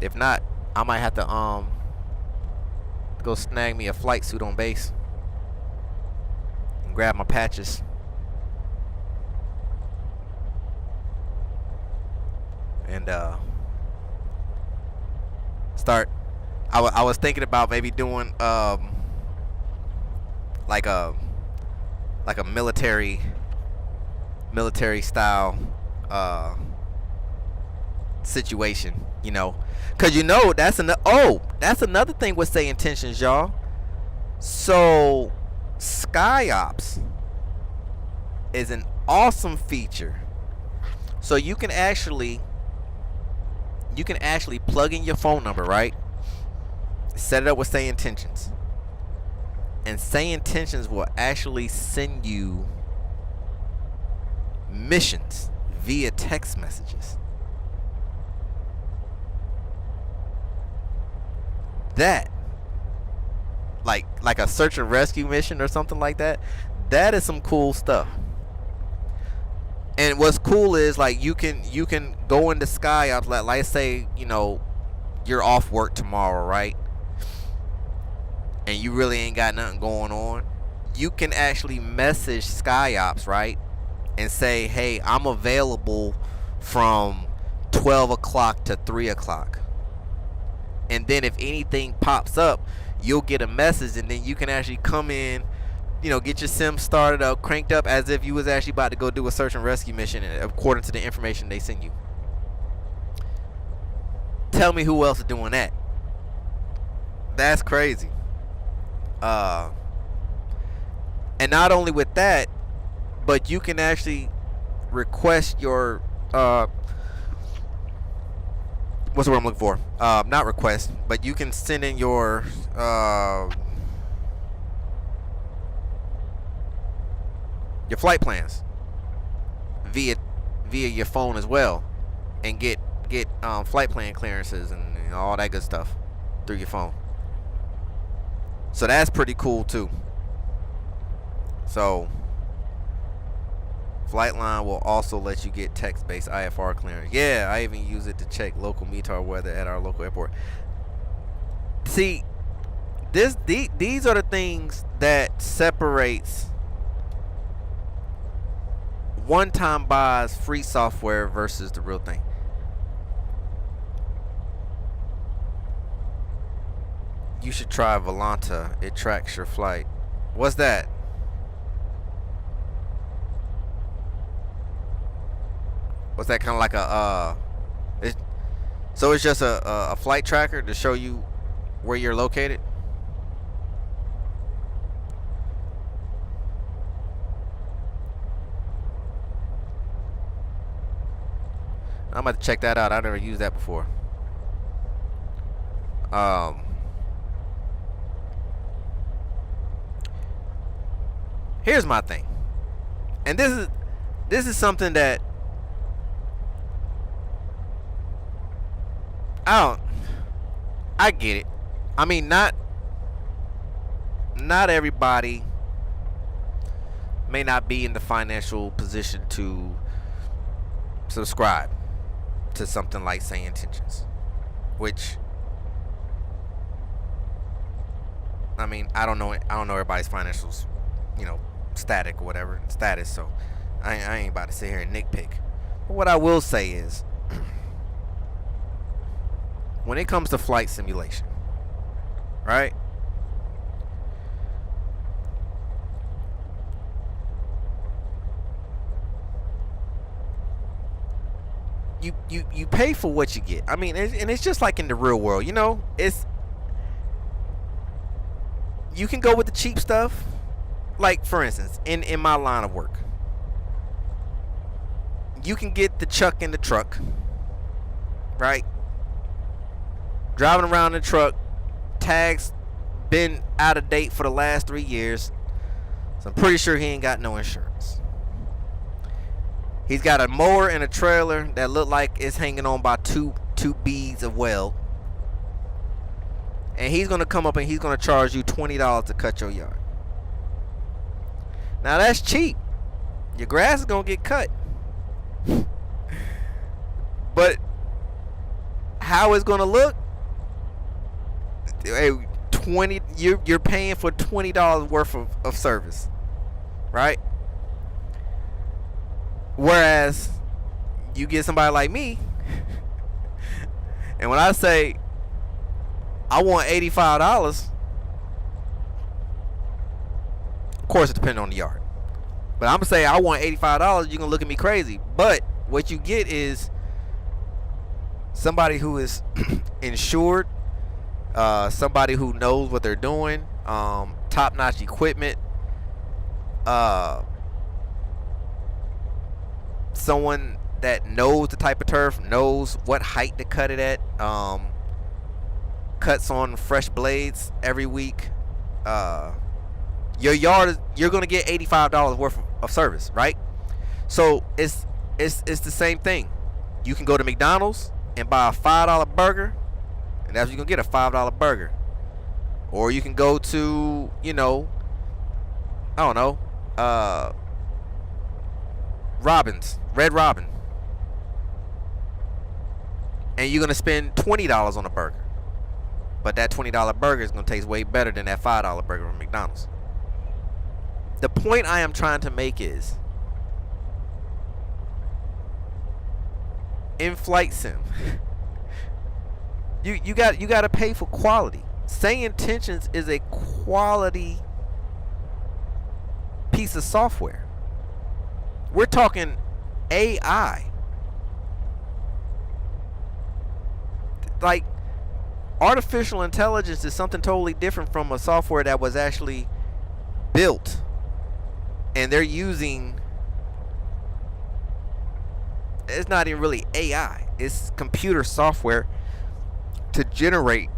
Speaker 2: If not, I might have to go snag me a flight suit on base and grab my patches. And start. I was thinking about maybe doing like a military style situation, you know, cause you know that's another thing with Sayintentions, y'all. So SkyOps is an awesome feature. So you can actually plug in your phone number, right? Set it up with Sayintentions, and Sayintentions will actually send you missions via text messages. That, like a search and rescue mission or something like that, that is some cool stuff. And what's cool is, like, you can go into SkyOps, like say, you know, you're off work tomorrow, right? And you really ain't got nothing going on. You can actually message SkyOps, right? And say, hey, I'm available from 12 o'clock to 3 o'clock. And then if anything pops up, you'll get a message, and then you can actually come in, you know, get your sim started up, cranked up, as if you was actually about to go do a search and rescue mission according to the information they send you. Tell me who else is doing that. That's crazy. And not only with that, but you can actually request your what's the word I'm looking for? Not request, but you can send in your flight plans via your phone as well, and get flight plan clearances and all that good stuff through your phone. So that's pretty cool too. So Flightline will also let you get text-based IFR clearance. Yeah, I even use it to check local METAR weather at our local airport. See, these are the things that separates one-time buys, free software versus the real thing. You should try Volanta. It tracks your flight. What's that? What's that, kind of like a so it's just a flight tracker to show you where you're located? I'm about to check that out. I never used that before. Here's my thing, and this is something that I get it. I mean, not everybody may not be in the financial position to subscribe to something like Sayintentions, which, I mean, I don't know everybody's financials, you know, status, so I ain't about to sit here and nitpick. But what I will say is, when it comes to flight simulation, right? You pay for what you get. I mean, and it's just like in the real world, you know. You can go with the cheap stuff. Like, for instance, in my line of work, you can get the chuck in the truck, right? Driving around the truck, tags been out of date for the last 3 years, so I'm pretty sure he ain't got no insurance. He's got a mower and a trailer that look like it's hanging on by two beads of weld. And he's going to come up and he's going to charge you $20 to cut your yard. Now that's cheap. Your grass is going to get cut. But how it's going to look? Hey, you're paying for $20 worth of service. Right? Whereas you get somebody like me, and when I say I want $85, of course it depends on the yard, but I'm gonna say I want $85, you're gonna look at me crazy. But what you get is somebody who is insured, somebody who knows what they're doing, top-notch equipment, someone that knows the type of turf, knows what height to cut it at, cuts on fresh blades every week. Your yard, you're gonna get $85 worth of service, right? So it's the same thing. You can go to McDonald's and buy a $5 burger, and that's what you're gonna get, a $5 burger. Or you can go to, I don't know, Red Robin, and you're gonna spend $20 on a burger, but that $20 burger is gonna taste way better than that $5 burger from McDonald's. The point I am trying to make is, in flight sim, you got to pay for quality. Sayintentions is a quality piece of software. We're talking AI. Like, artificial intelligence is something totally different from a software that was actually built, and they're using, it's not even really AI, it's computer software to generate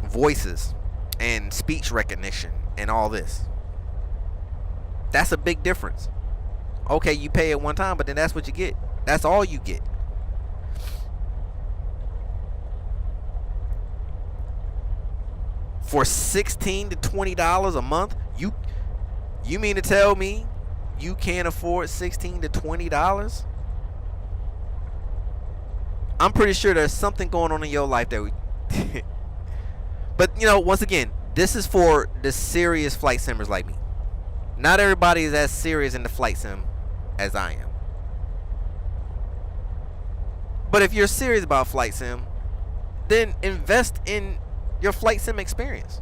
Speaker 2: voices and speech recognition and all this. That's a big difference. Okay, you pay it one time, but then that's what you get. That's all you get. For $16 to $20 a month, you mean to tell me you can't afford $16 to $20? I'm pretty sure there's something going on in your life that we but once again, this is for the serious flight simmers like me. Not everybody is as serious in the flight sim as I am. But if you're serious about flight sim, then invest in your flight sim experience.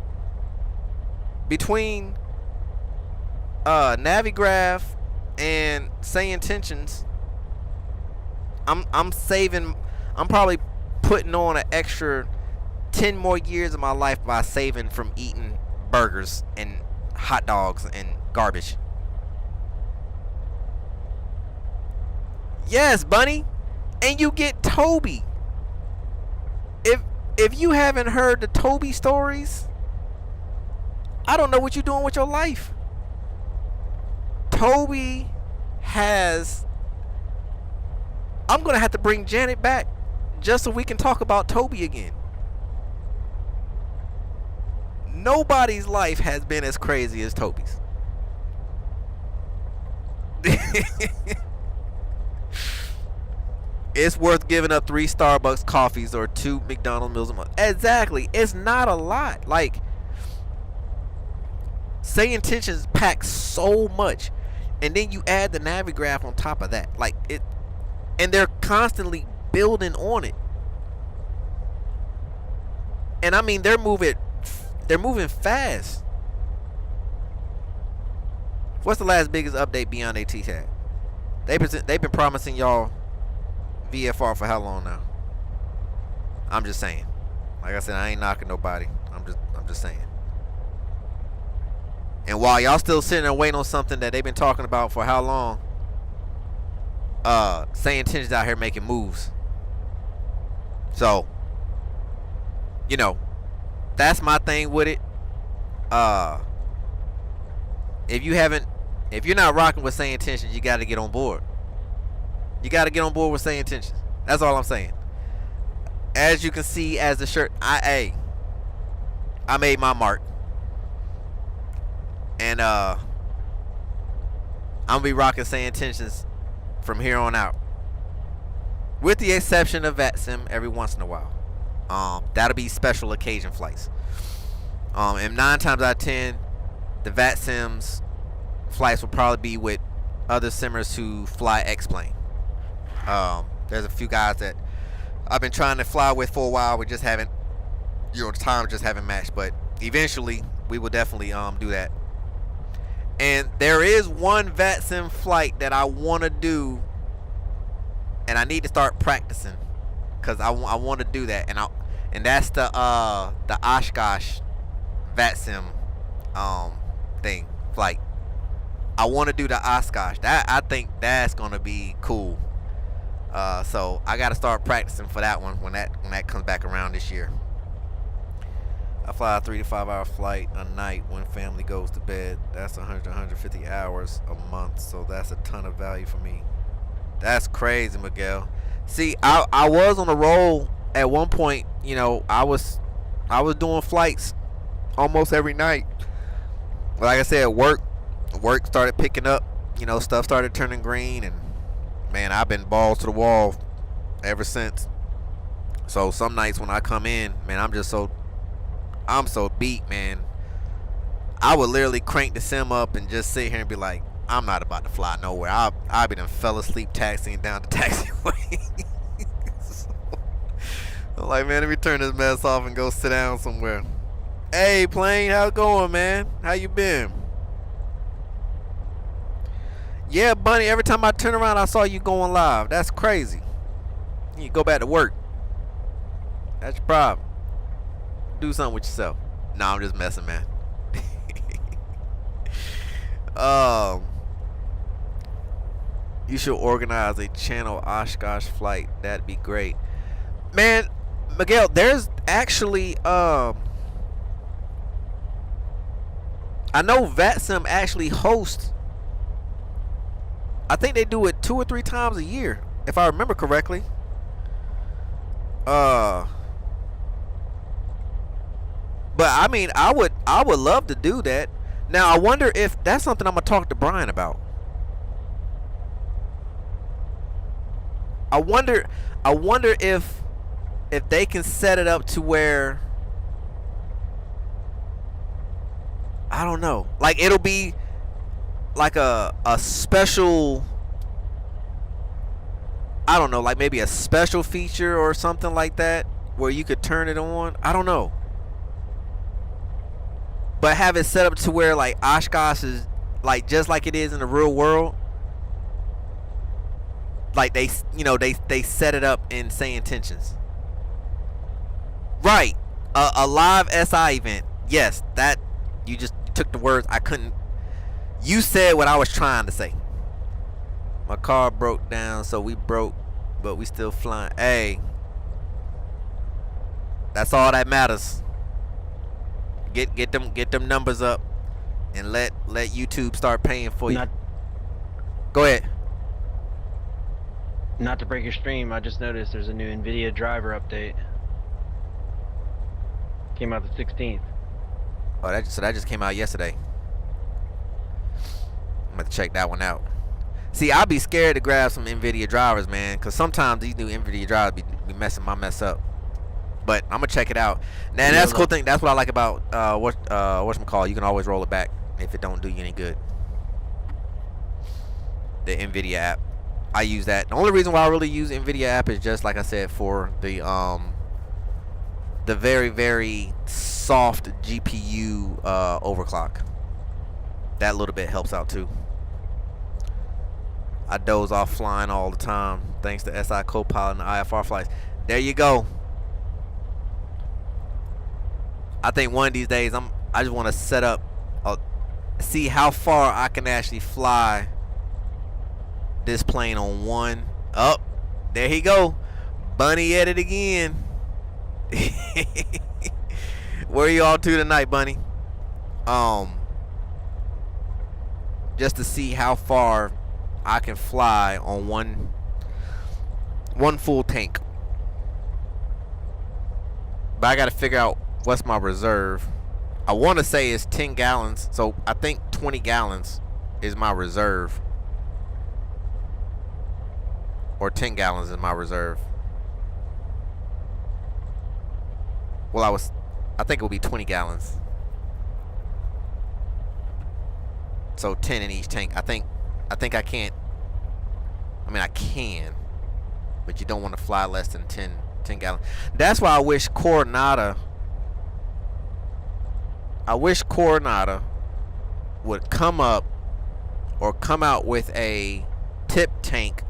Speaker 2: Between Navigraph and Sayintentions, I'm probably putting on an extra 10 more years of my life by saving from eating burgers and hot dogs and garbage. Yes, Bunny. And you get Toby. If you haven't heard the Toby stories, I don't know what you're doing with your life. Toby has, I'm going to have to bring Janet back just so we can talk about Toby again. Nobody's life has been as crazy as Toby's. It's worth giving up 3 Starbucks coffees or 2 McDonald's meals a month. Exactly. It's not a lot. Like, Sayintentions packs so much, and then you add the Navigraph on top of that. Like it, and they're constantly building on it. And I mean, they're moving fast. What's the last biggest update beyond AT had? They've been promising y'all VFR for how long now? I'm just saying. Like I said, I ain't knocking nobody. I'm just saying. And while y'all still sitting there waiting on something that they've been talking about for how long, Sayintentions out here making moves. So, that's my thing with it. If you're not rocking with Sayintentions, you got to get on board. You got to get on board with Sayintentions. That's all I'm saying. As you can see, as the shirt, I made my mark, and I'm gonna be rocking Sayintentions from here on out, with the exception of vatsim every once in a while. That'll be special occasion flights. And 9 times out of 10, the vatsim's flights will probably be with other simmers who fly X-plane. There's a few guys that I've been trying to fly with for a while. We just haven't, the time just haven't matched. But eventually, we will definitely do that. And there is one vatsim flight that I want to do, and I need to start practicing, because I want to do that. And that's the Oshkosh vatsim thing flight. I want to do the Oshkosh. I think that's gonna be cool. So I gotta start practicing for that one when that comes back around this year. I fly a 3 to 5 hour flight a night when family goes to bed. That's 100 to 150 hours a month, so that's a ton of value for me. That's crazy, Miguel. See, I was on a roll at one point. You know, I was doing flights almost every night. Like I said, work started picking up. You know, stuff started turning green, and man, I've been balls to the wall ever since. So some nights when I come in, man, I'm so beat, man. I would literally crank the sim up and just sit here and be like, I'm not about to fly nowhere. I'll be done fell asleep taxiing down the taxiway. So, I'm like, man, let me turn this mess off and go sit down somewhere. Hey, plane, how's it going, man? How you been? Yeah, Bunny, every time I turn around, I saw you going live. That's crazy. You need to go back to work. That's your problem. Do something with yourself. Nah, I'm just messing, man. You should organize a channel Oshkosh flight. That'd be great. Man, Miguel, there's actually I know Vatsim actually hosts, I think they do it 2 or 3 times a year, if I remember correctly. But I mean, I would love to do that. Now I wonder if that's something I'm gonna talk to Brian about. I wonder if they can set it up to where, I don't know, like it'll be like a special, I don't know, like maybe a special feature or something like that where you could turn it on. I don't know. But have it set up to where like Oshkosh is like just like it is in the real world. Like they set it up in Sayintentions. Right. A live SI event. Yes, that you just took the words. I couldn't. You said what I was trying to say. My car broke down, so we broke, but we still flying. Hey, that's all that matters. Get them numbers up, and let YouTube start paying for you. Go ahead.
Speaker 1: Not to break your stream, I just noticed there's a new NVIDIA driver update. Came out the 16th.
Speaker 2: Oh, that just came out yesterday. I'm gonna check that one out. See, I'll be scared to grab some NVIDIA drivers, man, because sometimes these new NVIDIA drivers be messing my mess up. But I'm gonna check it out. Now that's the cool thing. That's what I like about whatchamacallit. You can always roll it back if it don't do you any good. The NVIDIA app, I use that. The only reason why I really use NVIDIA app is just like I said, for the very, very soft GPU overclock. That little bit helps out too. I doze off flying all the time thanks to SI Copilot and the IFR flights. There you go. I think one of these days I just want to set up, see how far I can actually fly this plane on one. Oh, there he go. Bunny at it again. Where are you all to tonight, Bunny? Just to see how far I can fly on one 1 full tank. But I gotta figure out what's my reserve. I want to say it's 10 gallons, so I think 20 gallons is my reserve. Or 10 gallons is my reserve. Well, I think it will be 20 gallons. So 10 in each tank. I think I can't. I mean, I can, but you don't want to fly less than 10 gallons. That's why I wish Coronado would come up or come out with a tip tank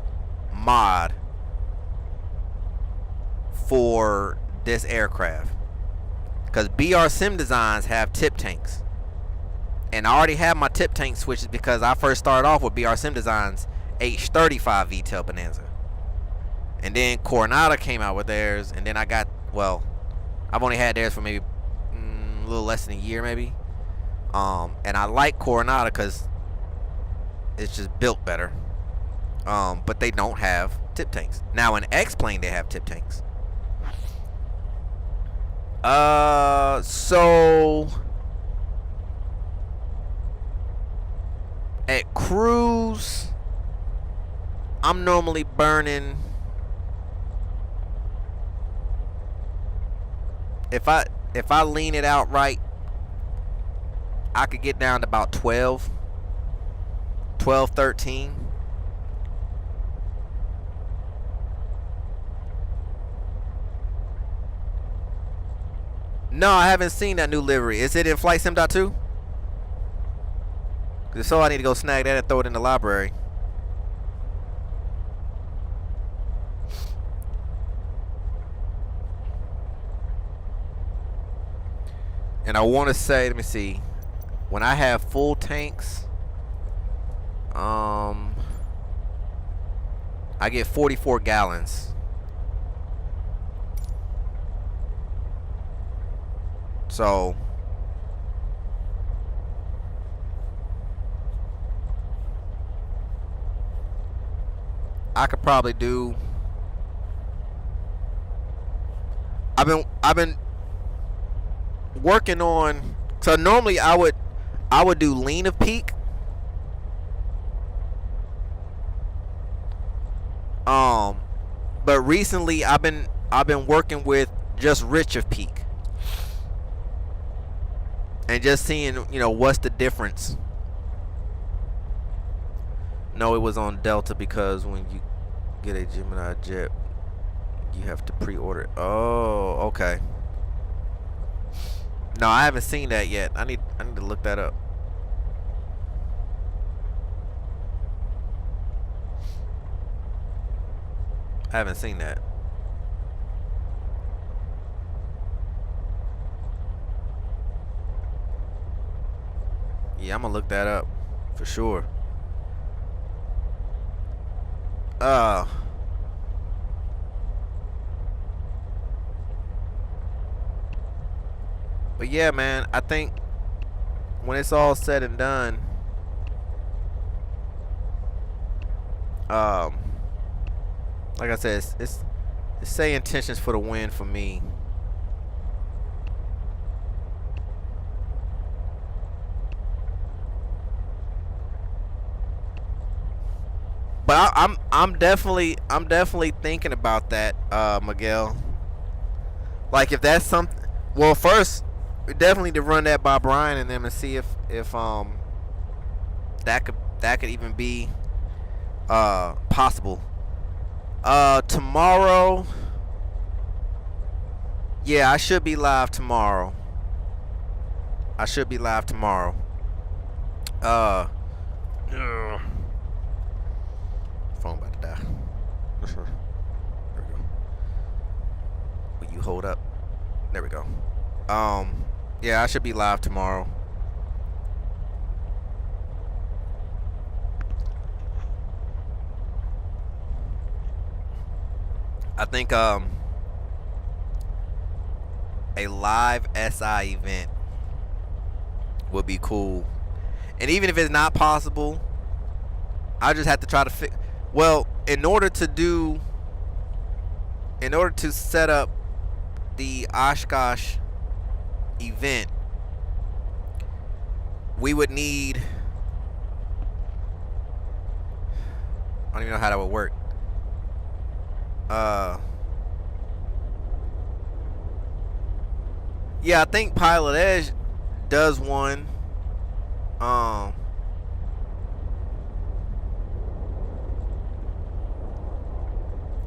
Speaker 2: mod for this aircraft, because Sim designs have tip tanks, and I already have my tip tank switches because I first started off with Sim designs H35 VTEL Bonanza, and then Coronado came out with theirs, and then I got, well, I've only had theirs for maybe a little less than a year maybe, and I like Coronado because it's just built better, but they don't have tip tanks. Now in X-Plane they have tip tanks. So at cruise, I'm normally burning, if I lean it out right, I could get down to about 12, 13. No, I haven't seen that new livery. Is it in FlightSim.2? Because if so, I need to go snag that and throw it in the library. And I want to say, let me see, when I have full tanks, I get 44 gallons. So I could probably do, I've been working on, so normally I would do lean of peak, but recently I've been working with just rich of peak and just seeing, what's the difference. No, it was on Delta, because when you get a Gemini jet, you have to pre-order it. Oh, okay. No, I haven't seen that yet. I need to look that up. I haven't seen that. Yeah, I'm gonna look that up for sure. But yeah, man, I think when it's all said and done, like I said, it's Sayintentions for the win for me. But I'm definitely thinking about that, Miguel. Like, if that's something, well, first we definitely need to run that by Brian and them and see if that could even be possible. Tomorrow, yeah, I should be live tomorrow. Phone about to die. There we go. Will you hold up? There we go. Yeah, I should be live tomorrow. I think a live SI event would be cool. And even if it's not possible, I just have to try to well, in order to do in order to set up the Oshkosh event, we would need, I don't even know how that would work. Yeah, I think Pilot Edge does one.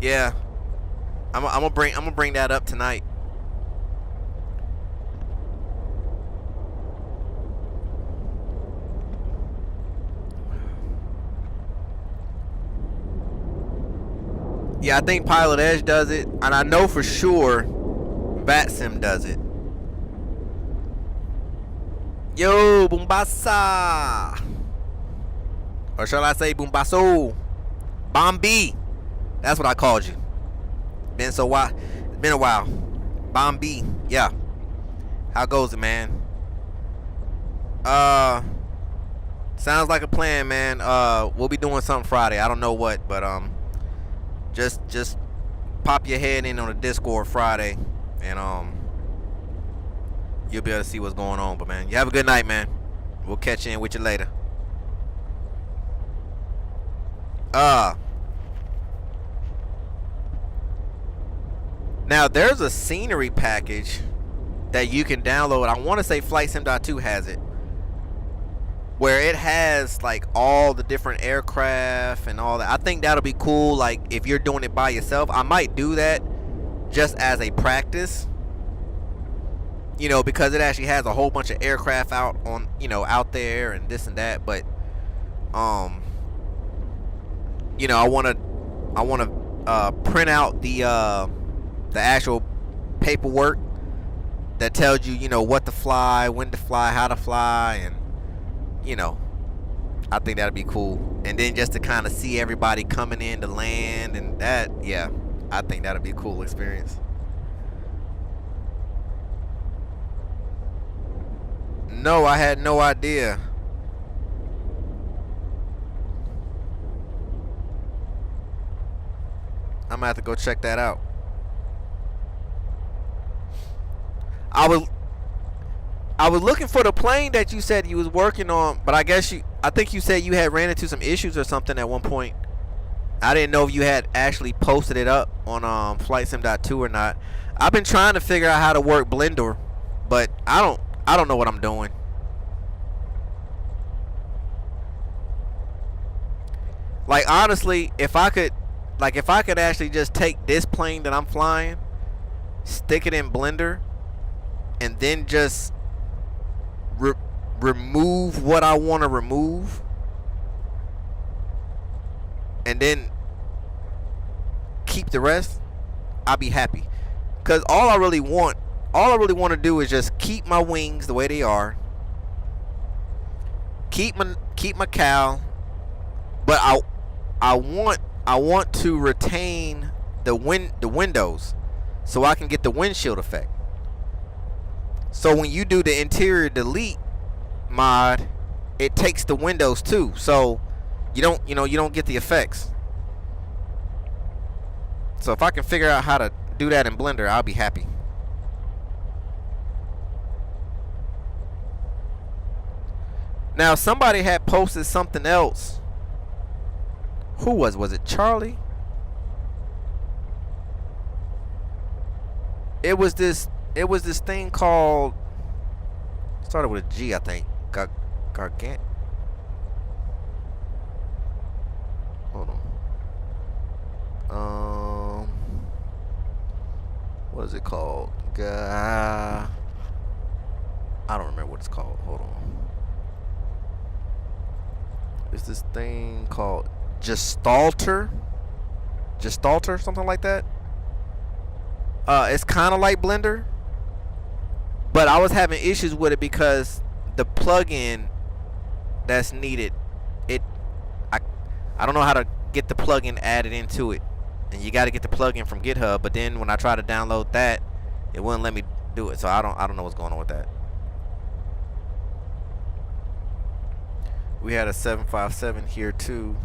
Speaker 2: Yeah, I'm gonna bring that up tonight. Yeah, I think Pilot Edge does it, and I know for sure Vatsim does it. Yo, Bombasa, or shall I say Bombaso? Bombi. That's what I called you. Been a while. Bombi. Yeah. How goes it, man? Sounds like a plan, man. We'll be doing something Friday. I don't know what, but just pop your head in on the Discord Friday, and you'll be able to see what's going on. But man, you have a good night, man. We'll catch in with you later. Now there's a scenery package that you can download. I want to say FlightSim.2 has it, where it has like all the different aircraft and all that. I think that'll be cool. Like if you're doing it by yourself, I might do that just as a practice. You know, because it actually has a whole bunch of aircraft out on, you know, out there and this and that. But you know, I want to print out the actual paperwork that tells you, you know, what to fly, when to fly, how to fly, and you know, I think that'd be cool. And then just to kind of see everybody coming in to land and that, yeah, I think that'd be a cool experience. No, I had no idea. I'm gonna have to go check that out. I was looking for the plane that you said you was working on, but I think you said you had ran into some issues or something at one point. I didn't know if you had actually posted it up on FlightSim.2 or not. I've been trying to figure out how to work Blender, but I don't know what I'm doing. Like honestly, if I could actually just take this plane that I'm flying, stick it in Blender, and then just remove what I want to remove, and then keep the rest, I'll be happy. Cause all I really want to do is just keep my wings the way they are, keep my cowl, but I want to retain the windows so I can get the windshield effect. So when you do the interior delete mod, it takes the windows too. So you don't get the effects. So if I can figure out how to do that in Blender, I'll be happy. Now somebody had posted something else. Who was it Charlie? It was this thing called, started with a G, I think. Gargant. Hold on. What is it called? I don't remember what it's called. Hold on. It's this thing called Gestalter, something like that. It's kind of like Blender, but I was having issues with it because the plugin that's needed, I don't know how to get the plugin added into it, and you got to get the plugin from GitHub. But then when I try to download that, it wouldn't let me do it. So I don't know what's going on with that. We had a 757 here too.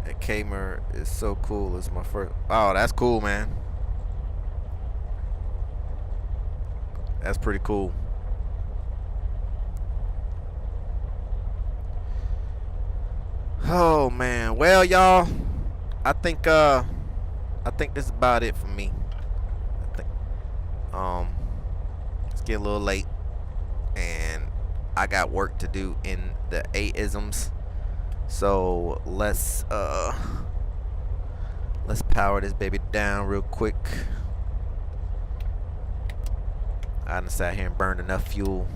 Speaker 2: That Kamer is so cool. It's my first. Oh, that's cool, man. That's pretty cool. Oh man. Well, y'all, I think this is about it for me. I think it's getting a little late and I got work to do in the 8-isms. So let's power this baby down real quick. I done sat here and burned enough fuel.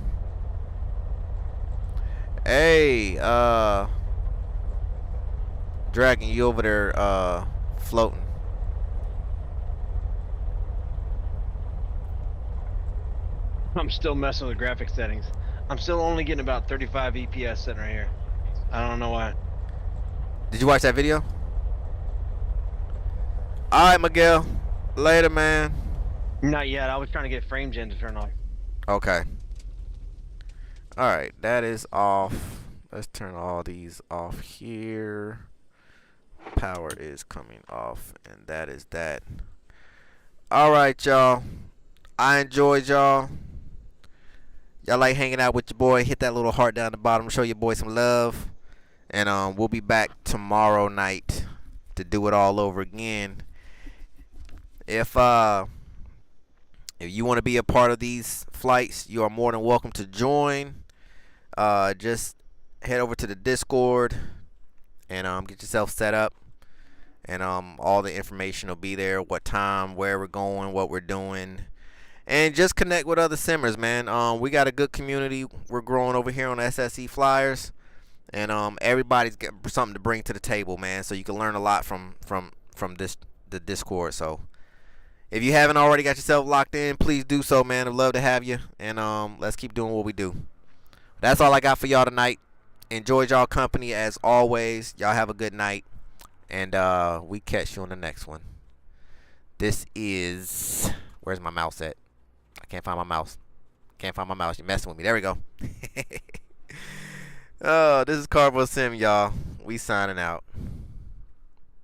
Speaker 2: Hey, Dragon, you over there floating?
Speaker 1: I'm still messing with graphic settings. I'm still only getting about 35 EPS sitting right here. I don't know why.
Speaker 2: Did you watch that video? Alright, Miguel. Later, man.
Speaker 1: Not yet. I was trying to get frame gen to turn on.
Speaker 2: Okay. Alright, that is off. Let's turn all these off here. Power is coming off, and that is that. Alright, y'all. I enjoyed y'all. Y'all like hanging out with your boy. Hit that little heart down the bottom. Show your boy some love. And we'll be back tomorrow night to do it all over again. If you want to be a part of these flights, you are more than welcome to join. Just head over to the Discord and get yourself set up. And all the information will be there. What time, where we're going, what we're doing. And just connect with other simmers, man. We got a good community. We're growing over here on SSE Flyers. And everybody's got something to bring to the table, man. So you can learn a lot from the Discord. So if you haven't already got yourself locked in, please do so, man. I'd love to have you. And let's keep doing what we do. That's all I got for y'all tonight. Enjoyed y'all company as always. Y'all have a good night. And we catch you on the next one. This is... Where's my mouse at? I can't find my mouse. Can't find my mouse. You're messing with me. There we go. Oh, this is Cardboardsim, y'all. We signing out.